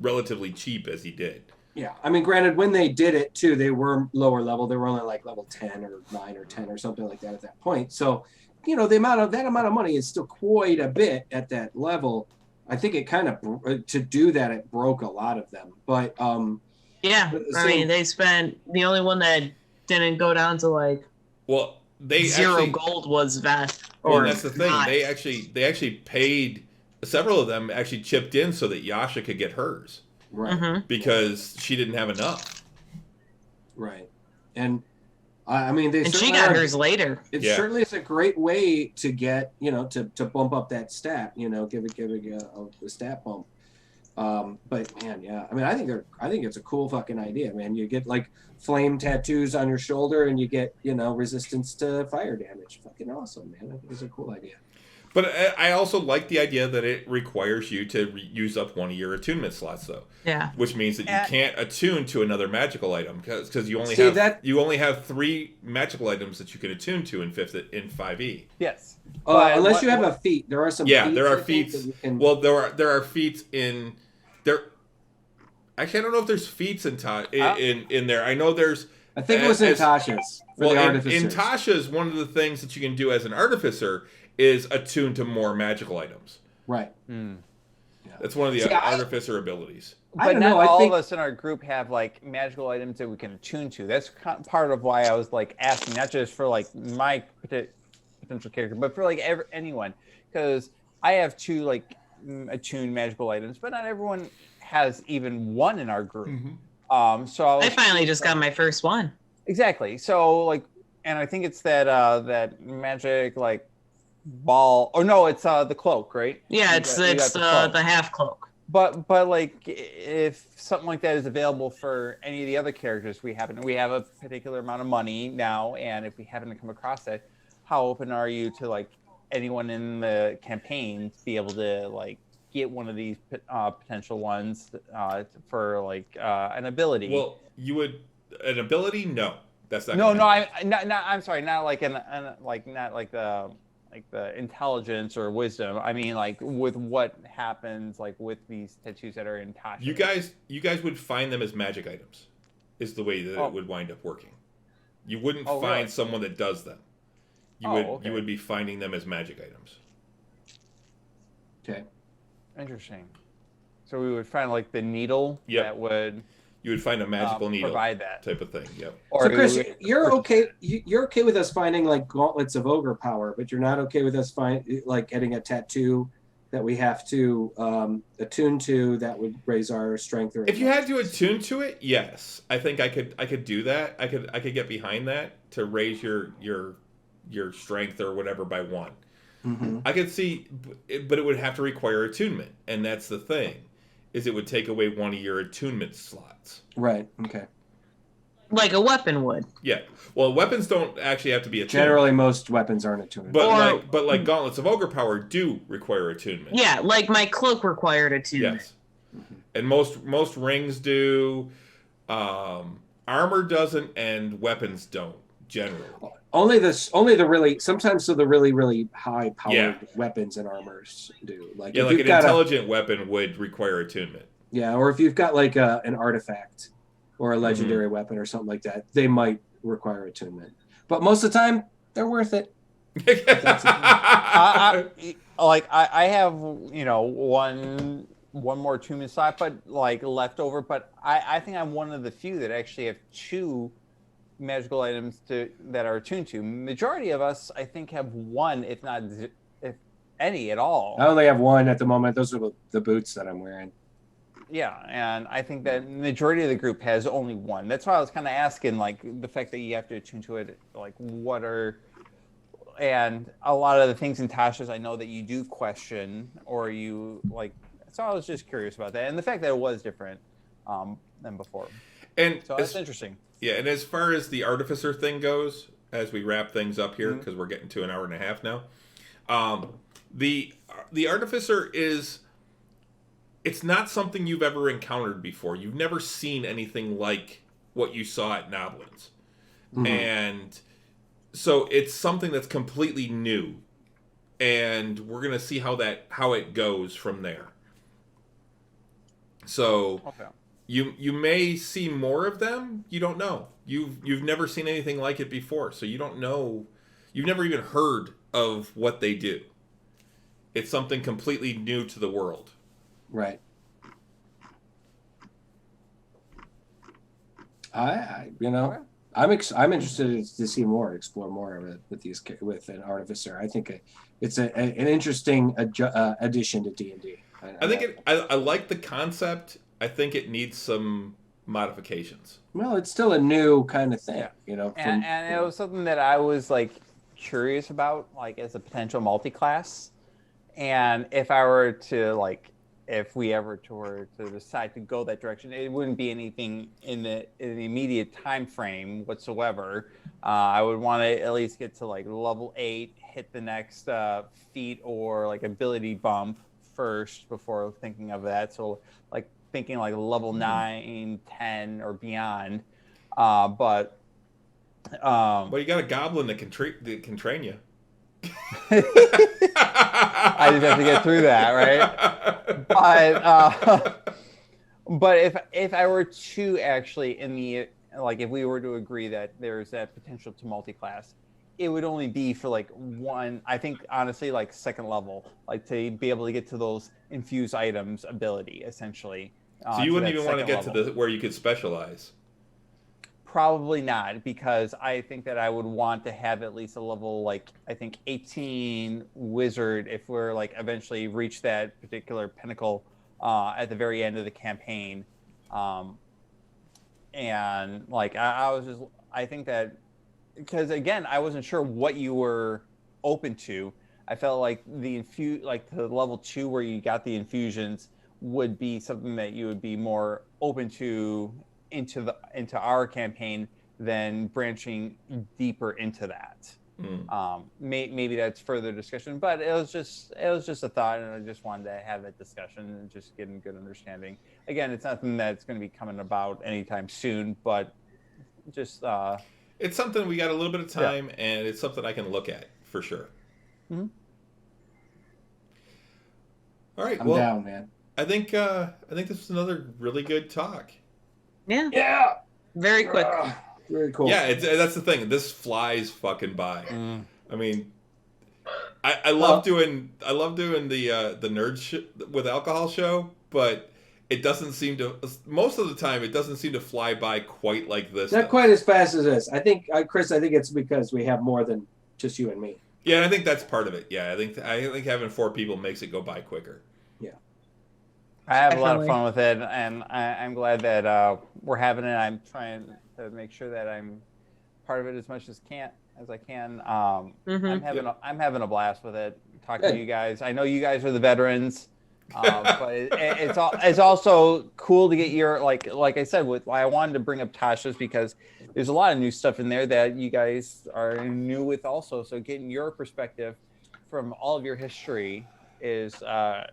relatively cheap as he did. Yeah, I mean, granted, when they did it too, they were lower level. They were only like level 10 or 9 or 10 or something like that at that point. So, the amount of money is still quite a bit at that level. I think it kind of to do that, it broke a lot of them. But yeah, I mean, they spent the only one that didn't go down to like they zero actually, gold was Veth. Well, that's the thing. They actually paid, several of them actually chipped in so that Yasha could get hers. Right. Because she didn't have enough. Right. And I mean, she got hers later. It certainly is a great way to get, to bump up that stat, give it a stat bump. But man, yeah, I mean, I think it's a cool fucking idea, man. You get like flame tattoos on your shoulder and you get, resistance to fire damage. Fucking awesome, man. I think it's a cool idea. But I also like the idea that it requires you to use up one of your attunement slots, though. Yeah. Which means that you can't attune to another magical item because you only have 3 magical items that you can attune to in 5e. Yes. Unless you have a feat, there are some. Yeah, feats, there are feats. Well, there are feats in there. Actually, I don't know if there's feats in there. I know there's. I think it was in Tasha's. In Tasha's, one of the things that you can do as an artificer is attuned to more magical items. Right. Yeah. That's one of the artificer abilities. But not all of us in our group have like magical items that we can attune to. That's part of why I was like asking, not just for like my potential character, but for like anyone, because I have 2 like attuned magical items, but not everyone has even one in our group. So I finally just got my first one. Exactly. So like, and I think it's that magic like ball, or no, it's the cloak, right? Yeah, it's the half cloak. But like, if something like that is available for any of the other characters we have a particular amount of money now, and if we happen to come across that, how open are you to like anyone in the campaign to be able to like get one of these potential ones for like an ability? Well, you would an ability? No, that's not. I'm sorry, not like not like the intelligence or wisdom. I mean, like with what happens, like with these tattoos that are in Tasha. You guys would find them as magic items, is the way that it would wind up working. You wouldn't find someone that does them. You would be finding them as magic items. Okay. Interesting. So we would find like the needle that would. You would find a magical needle, provide that type of thing. Yep. So Chris, you're okay. You're okay with us finding like gauntlets of ogre power, but you're not okay with us getting a tattoo that we have to attune to that would raise our strength. Or if you had to attune to it, yes, I think I could do that. I could get behind that to raise your strength or whatever by 1. Mm-hmm. I could see, but it would have to require attunement, and that's the thing. Is it would take away one of your attunement slots. Right. Okay. Like a weapon would. Yeah. Well, weapons don't actually have to be attuned. Generally, most weapons aren't attuned. But like gauntlets of ogre power do require attunement. Yeah, like my cloak required attunement. Yes. And most rings do. Armor doesn't, and weapons don't generally. Only the really high powered weapons and armors do. Like an intelligent weapon would require attunement. Yeah, or if you've got like an artifact or a legendary weapon or something like that, they might require attunement. But most of the time, they're worth it. I have one more attunement slot, but like left over. But I think I'm one of the few that actually have 2 magical items that are attuned to. Majority of us, I think, have 1, if any at all. I only have 1 at the moment. Those are the boots that I'm wearing. Yeah, and I think that majority of the group has only one. That's why I was kind of asking, like, the fact that you have to attune to it, like, what are, and a lot of the things in Tasha's, I know that you do question, or you, like, so I was just curious about that. And the fact that it was different than before. And So that's interesting. Yeah, and as far as the artificer thing goes, as we wrap things up here, because we're getting to an hour and a half now, the artificer is, it's not something you've ever encountered before. You've never seen anything like what you saw at Noblin's. And so it's something that's completely new. And we're going to see how it goes from there. So you may see more of them. You don't know. You've never seen anything like it before, so you don't know. You've never even heard of what they do. It's something completely new to the world. Right. I'm interested to see more, explore more of it with an artificer. I think it's an interesting addition to D&D. I like the concept. I think it needs some modifications. Well, it's still a new kind of thing, And it was something that I was like curious about, like as a potential multi-class. And if I were to if we ever were to decide to go that direction, it wouldn't be anything in the immediate time frame whatsoever. I would want to at least get to like level 8, hit the next feat or like ability bump first before thinking of that. So like thinking like level 9, 10 or beyond. But well, you got a goblin that can train you. I just have to get through that, right? But if I were to actually if we were to agree that there's that potential to multi-class, it would only be for like one. I think honestly, like second level, like to be able to get to those infused items ability, essentially. So you wouldn't even want to get to where you could specialize. Probably not, because I think that I would want to have at least a level, like, I think 18 wizard if we're, like, eventually reach that particular pinnacle at the very end of the campaign. And, like, I think that, because, again, I wasn't sure what you were open to. I felt like the level 2 where you got the infusions would be something that you would be more open to into our campaign than branching deeper into that. Maybe that's further discussion, but it was just a thought, and I just wanted to have that discussion and just get a good understanding. Again, it's nothing that's going to be coming about anytime soon, but just it's something we got a little bit of time, and it's something I can look at for sure. Mm-hmm. All right, I'm down, man. I think this was another really good talk. Yeah. Very quick. Very cool. Yeah, that's the thing. This flies fucking by. I mean, I love doing the Nerds with Alcohol show, but it doesn't seem to. Most of the time, it doesn't seem to fly by quite like this. Not quite as fast as this. I think, Chris. I think it's because we have more than just you and me. Yeah, I think that's part of it. Yeah, I think having 4 people makes it go by quicker. Yeah. I have a lot of fun with it, and I'm glad that we're having it. I'm trying to make sure that I'm part of it as much as I can. I'm having a blast with it. Talking to you guys. I know you guys are the veterans, but it's also cool to get your like I said. Why I wanted to bring up Tasha's because there's a lot of new stuff in there that you guys are new with also. So getting your perspective from all of your history is I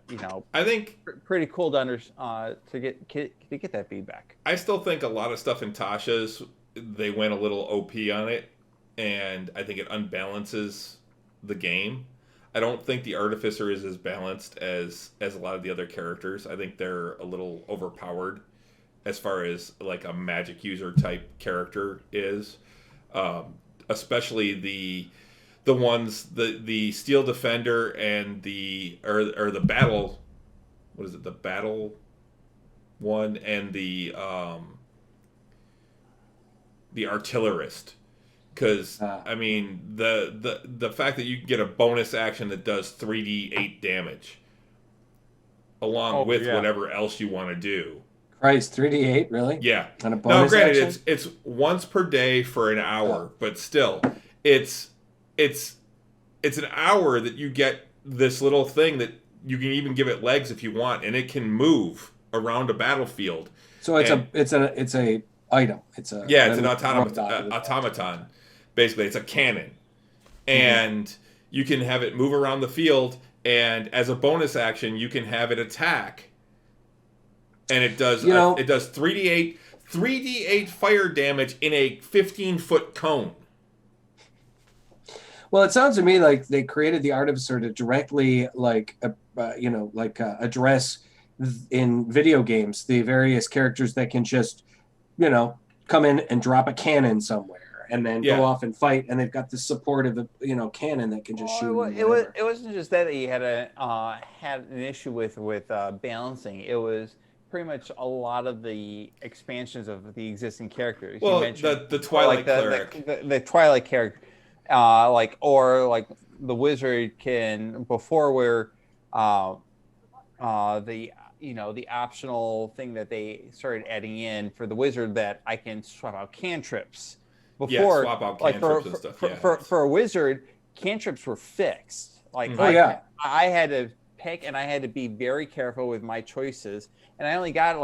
think pretty cool to get that feedback. I still think a lot of stuff in Tasha's, they went a little OP on it, and I think it unbalances the game. I don't think the Artificer is as balanced as a lot of the other characters. I think they're a little overpowered as far as like a magic user type character is, especially the ones, the Steel Defender and the battle, what is it, the battle one, and the artillerist, because I mean the fact that you can get a bonus action that does 3d8 damage along with whatever else you want to do. Christ, 3d8, really? Yeah. On a bonus granted, action? it's once per day for an hour, but still, it's an hour that you get this little thing that you can even give it legs if you want, and it can move around a battlefield. So it's a item. It's an automaton. Basically, it's a cannon, and you can have it move around the field. And as a bonus action, you can have it attack, and it does 3d8 fire damage in a 15-foot cone. Well, it sounds to me like they created the Artificer to directly address in video games the various characters that can just come in and drop a cannon somewhere and then go off and fight, and they've got this supportive cannon that can just shoot. It wasn't just that he had an issue with balancing. It was pretty much a lot of the expansions of the existing characters. Well, the Twilight cleric, the Twilight character, or the wizard can before the optional thing that they started adding in for the wizard that I can swap out cantrips. Before, swap out cantrips and stuff. For a wizard, cantrips were fixed. I had to pick, and I had to be very careful with my choices. And I only got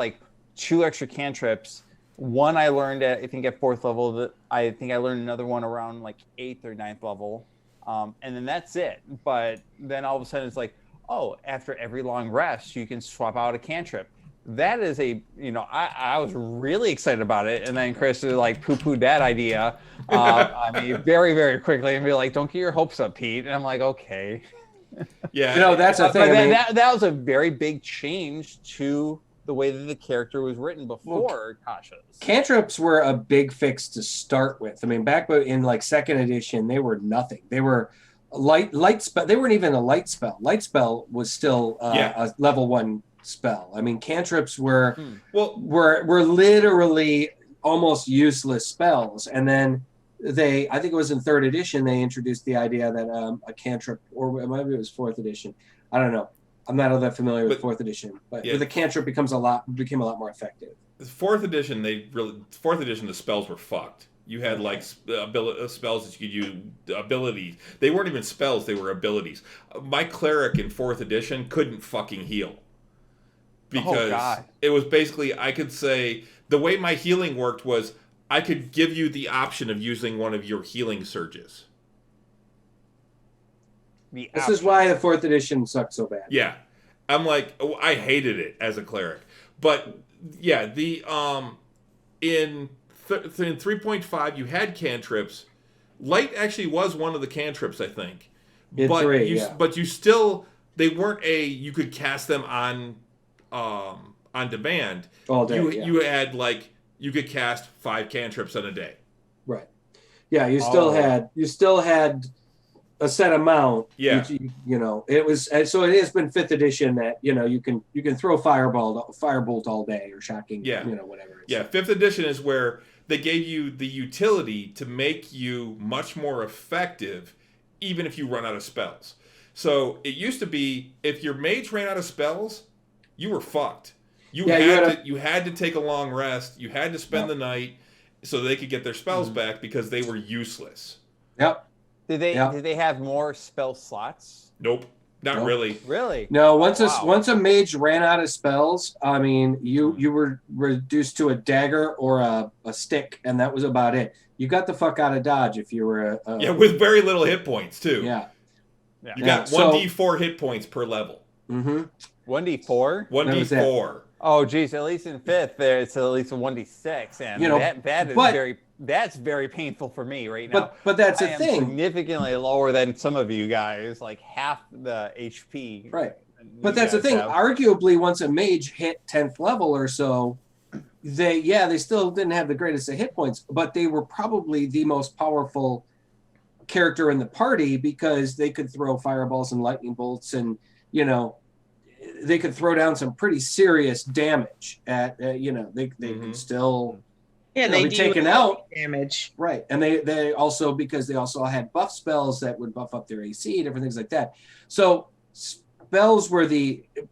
2 extra cantrips. One I learned at 4th level. I think I learned another one around 8th or 9th level, and then that's it. But then all of a sudden it's after every long rest you can swap out a cantrip. That is I was really excited about it, and then Chris poo-pooed that idea. Very, very quickly, and be don't get your hopes up, Pete. And I'm okay. Yeah, that's a thing. That was a very big change to the way that the character was written before Tasha's. Cantrips were a big fix to start with. Back in 2nd edition, they were nothing. They were light spell. They weren't even a light spell. Light spell was still a level 1 spell. Cantrips were literally almost useless spells. And then I think it was in 3rd edition, they introduced the idea that a cantrip, or maybe it was 4th edition. I don't know. I'm not all that familiar with 4th edition, but the cantrip became a lot more effective. 4th edition, the spells were fucked. You had spells that you could use, abilities. They weren't even spells; they were abilities. My cleric in 4th edition couldn't fucking heal because it was basically, I could say, the way my healing worked was I could give you the option of using one of your healing surges. This is why the 4th edition sucked so bad. Yeah. I'm I hated it as a cleric. But, yeah, in 3.5, you had cantrips. Light actually was one of the cantrips, I think. But you still, they weren't you could cast them on demand. All day, You had, you could cast 5 cantrips in a day. Right. Yeah, you still had a set amount. Yeah. It was, so it has been 5th edition that, you can throw firebolt all day or shocking, whatever. Yeah, 5th edition is where they gave you the utility to make you much more effective even if you run out of spells. So it used to be, if your mage ran out of spells, you were fucked. You had to take a long rest. You had to spend the night so they could get their spells back because they were useless. Yep. Did they have more spell slots? Nope. Not really. Really? No, once a mage ran out of spells, you were reduced to a dagger or a stick, and that was about it. You got the fuck out of Dodge if you were with very little hit points too. Yeah. You got 1d4 hit points per level. Mm-hmm. 1d4? 1d4. Oh, geez. At least in 5th, it's at least a 1d6, and that's very painful for me right now. But that's I a thing. Significantly lower than some of you guys, half the HP. Right. But that's the thing. Arguably, once a mage hit 10th level or so, they still didn't have the greatest of hit points, but they were probably the most powerful character in the party because they could throw fireballs and lightning bolts, and they could throw down some pretty serious damage they could still they be taken out damage, right. And they also had buff spells that would buff up their AC, different things like that. So spells were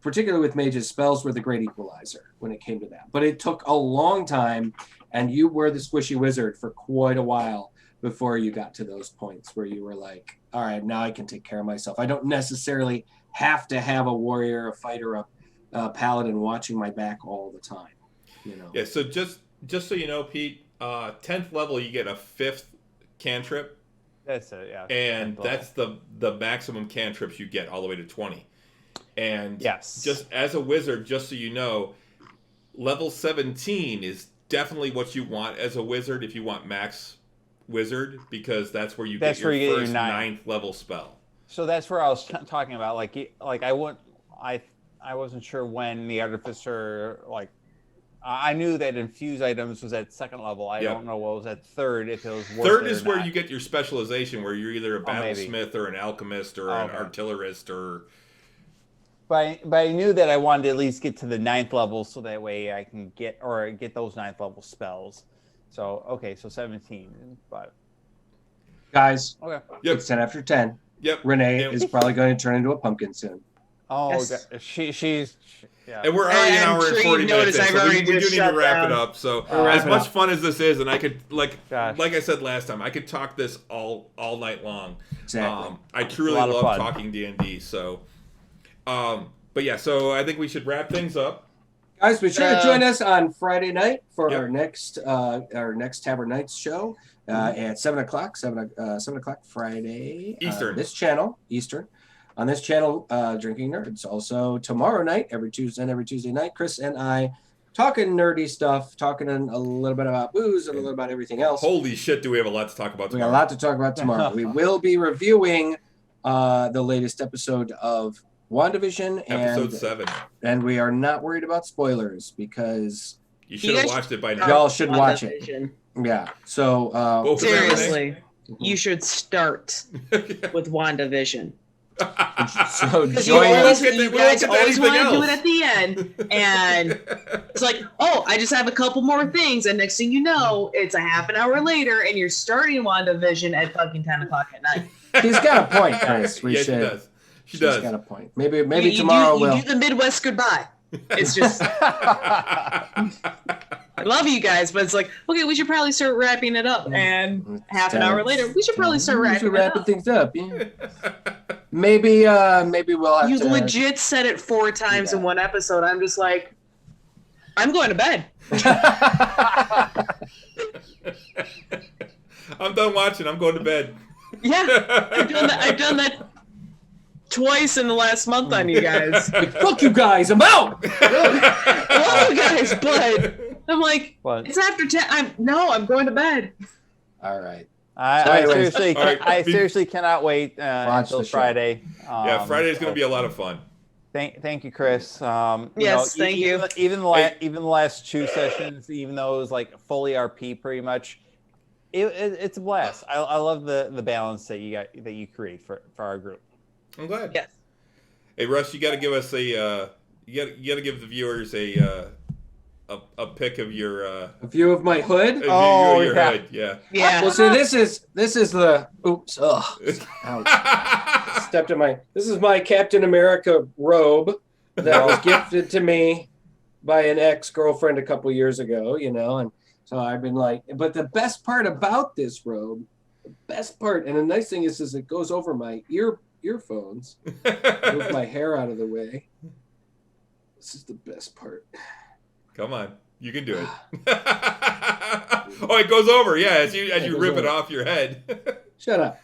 particularly with mages, spells were the great equalizer when it came to that. But it took a long time, and you were the squishy wizard for quite a while before you got to those points where you were like, all right, now I can take care of myself. I don't necessarily have to have a warrior, a fighter, a paladin watching my back all the time. You know. Yeah. So just so you know, Pete, 10th level you get a 5th cantrip. That's it, yeah. And that's the maximum cantrips you get all the way to 20. And yes, just as a wizard, just so you know, level 17 is definitely what you want as a wizard if you want max wizard, because that's where you get your first 9th level spell. So that's where I was talking about. Like I wasn't sure when the artificer, like, I knew that infuse items was at 2nd level. I don't know what was at 3rd, if it was worth 3rd it is or where not. you get your specialization, where you're either a battlesmith or an alchemist or an artillerist or. But I knew that I wanted to at least get to the 9th level, so that way I can get those 9th level spells. So okay, so 17, but guys, okay, it's 10 after 10. Yep. Renee is probably going to turn into a pumpkin soon. Oh, Yes. she's yeah. And we're already an hour and 40 minutes in, so we do need to shut wrap down. it up. So Wrap as it much up. fun as this is, and I could, like Gosh. I said last time, I could talk this all night long. Exactly. I truly a lot of love fun. talking D&D. So, but yeah, so I think we should wrap things up. Guys, be sure to join us on Friday night for Yep. our next Tavern Knights show at 7 o'clock, 7 o'clock Friday. Eastern. This channel, Eastern. On this channel, Drinking Nerds. Also tomorrow night, every Tuesday night, Chris and I talking nerdy stuff, talking a little bit about booze and a little about everything else. Holy shit, do we have a lot to talk about We got tomorrow. a lot to talk about tomorrow. We will be reviewing the latest episode of WandaVision, Episode 7. and we are not worried about spoilers because You should have guys- watched it by now. y'all should watch it. WandaVision. Yeah. So Both of them, Renee? Seriously, you should start with WandaVision. so Because join us. you guys always want to do it at the end, and it's like, oh, I just have a couple more things, and next thing you know, it's a half an hour later, and you're starting WandaVision at fucking 10 o'clock at night. He's got a point, Chris. We Yeah, should. she does. She She's does. got a point. Maybe You tomorrow do, we'll. you do the Midwest goodbye. It's just, I love you guys, but it's like, okay, we should probably start wrapping it up, and half an hour later, we should probably start wrapping it up. things up. Yeah. Maybe we'll have You to. legit said it 4 times in one episode. I'm just like, I'm going to bed. I'm done watching. I'm going to bed. Yeah, I've done that twice in the last month on you guys. Fuck you guys! I'm out. I love you guys, but I'm like, What? it's after 10. I'm going to bed. All right. I anyways. seriously, All right, I be- seriously cannot wait until the show. Friday. Yeah, Friday is going to be a lot of fun. Thank you, Chris. Yes, thank you. Even the last 2 sessions, even though it was like fully RP, pretty much, it's a blast. I love the balance that you create for our group. I'm glad. Yes. Hey, Russ, you got to give us you got to give the viewers a pic of your A view of my hood. your yeah. hood. Yeah. Yeah. Well, see, this is the oops. Ugh. Ouch. Stepped in my. This is my Captain America robe that was gifted to me by an ex-girlfriend a couple years ago. You know, and so I've been like. But the best part about this robe, the best part, and the nice thing is it goes over my earphones. Move my hair out of the way. This is the best part. Come on, you can do it. Oh, it goes over. Yeah, as you It goes rip it over. off your head. Shut up.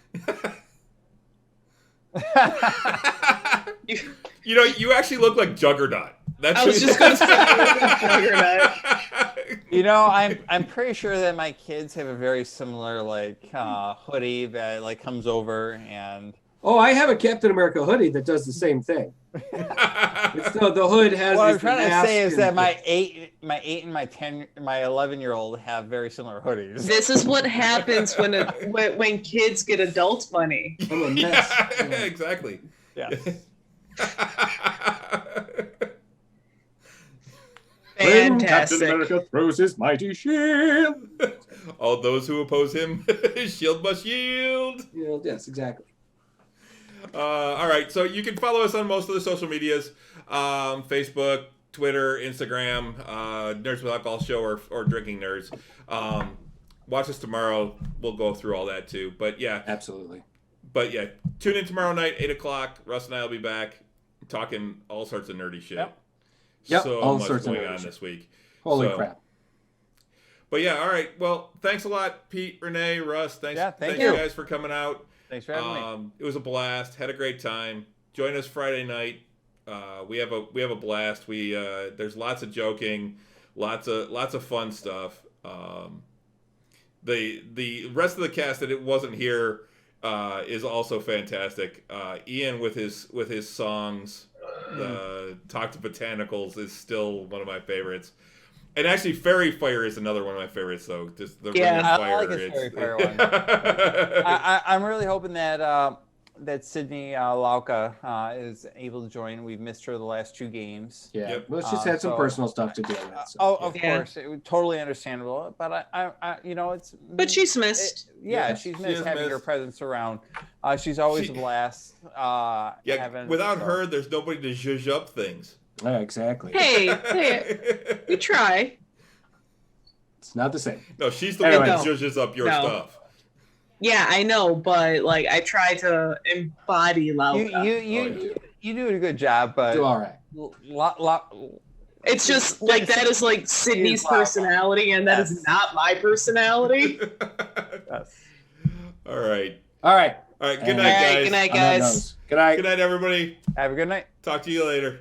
You know, you actually look like Juggernaut. That's I was just going to say, Juggernaut. You know, I'm pretty sure that my kids have a very similar like hoodie that like comes over and. Oh, I have a Captain America hoodie that does the same thing. It's the hood has. What I'm is the trying to mask say is and- that my 8 and my 11-year-old have very similar hoodies. This is what happens when kids get adult money. I'm a mess. Yeah, exactly. Yeah. When Captain Fantastic. America throws his mighty shield. All those who oppose him, shield must yield. You know, yes, exactly. All right, so you can follow us on most of the social medias, Facebook, Twitter, Instagram, Nerds with Alcohol Show or Drinking Nerds. Watch us tomorrow. We'll go through all that too. But yeah, Absolutely. But yeah, tune in tomorrow night, 8 o'clock. Russ and I will be back talking all sorts of nerdy shit. Yep. So all much sorts going of on nerdy this week. Holy So, crap. But yeah, all right. Well, thanks a lot, Pete, Renee, Russ. Thanks, thank you you guys for coming out. Thanks for having me. It was a blast. Had a great time. Join us Friday night. We have a blast. There's lots of joking, lots of fun stuff. The rest of the cast that it wasn't here is also fantastic. Ian with his songs, Talk to Botanicals is still one of my favorites. And actually, Fairy Fire is another one of my favorites, though. Just the Ring of I Fire. like his Fairy Fire one. I'm really hoping that Sydney Lauka is able to join. We've missed her the last 2 games. Yeah. Yep. Well, she's had some personal stuff to deal with. So, of course, totally understandable. But I it's. But she's missed. She's missed having her presence around. She's always a blast. Without her, there's nobody to zhuzh up things. Yeah, exactly. Hey, we try. It's not the same. No, she's the one that zhuzhes up your stuff. Yeah, I know, but like I try to embody Lauka. You do a good job, but do all right. It's just like that is like Sydney's personality, and that is not my personality. All right. All right. Good night, guys. Good night, guys. Good night. Good night, everybody. Have a good night. Talk to you later.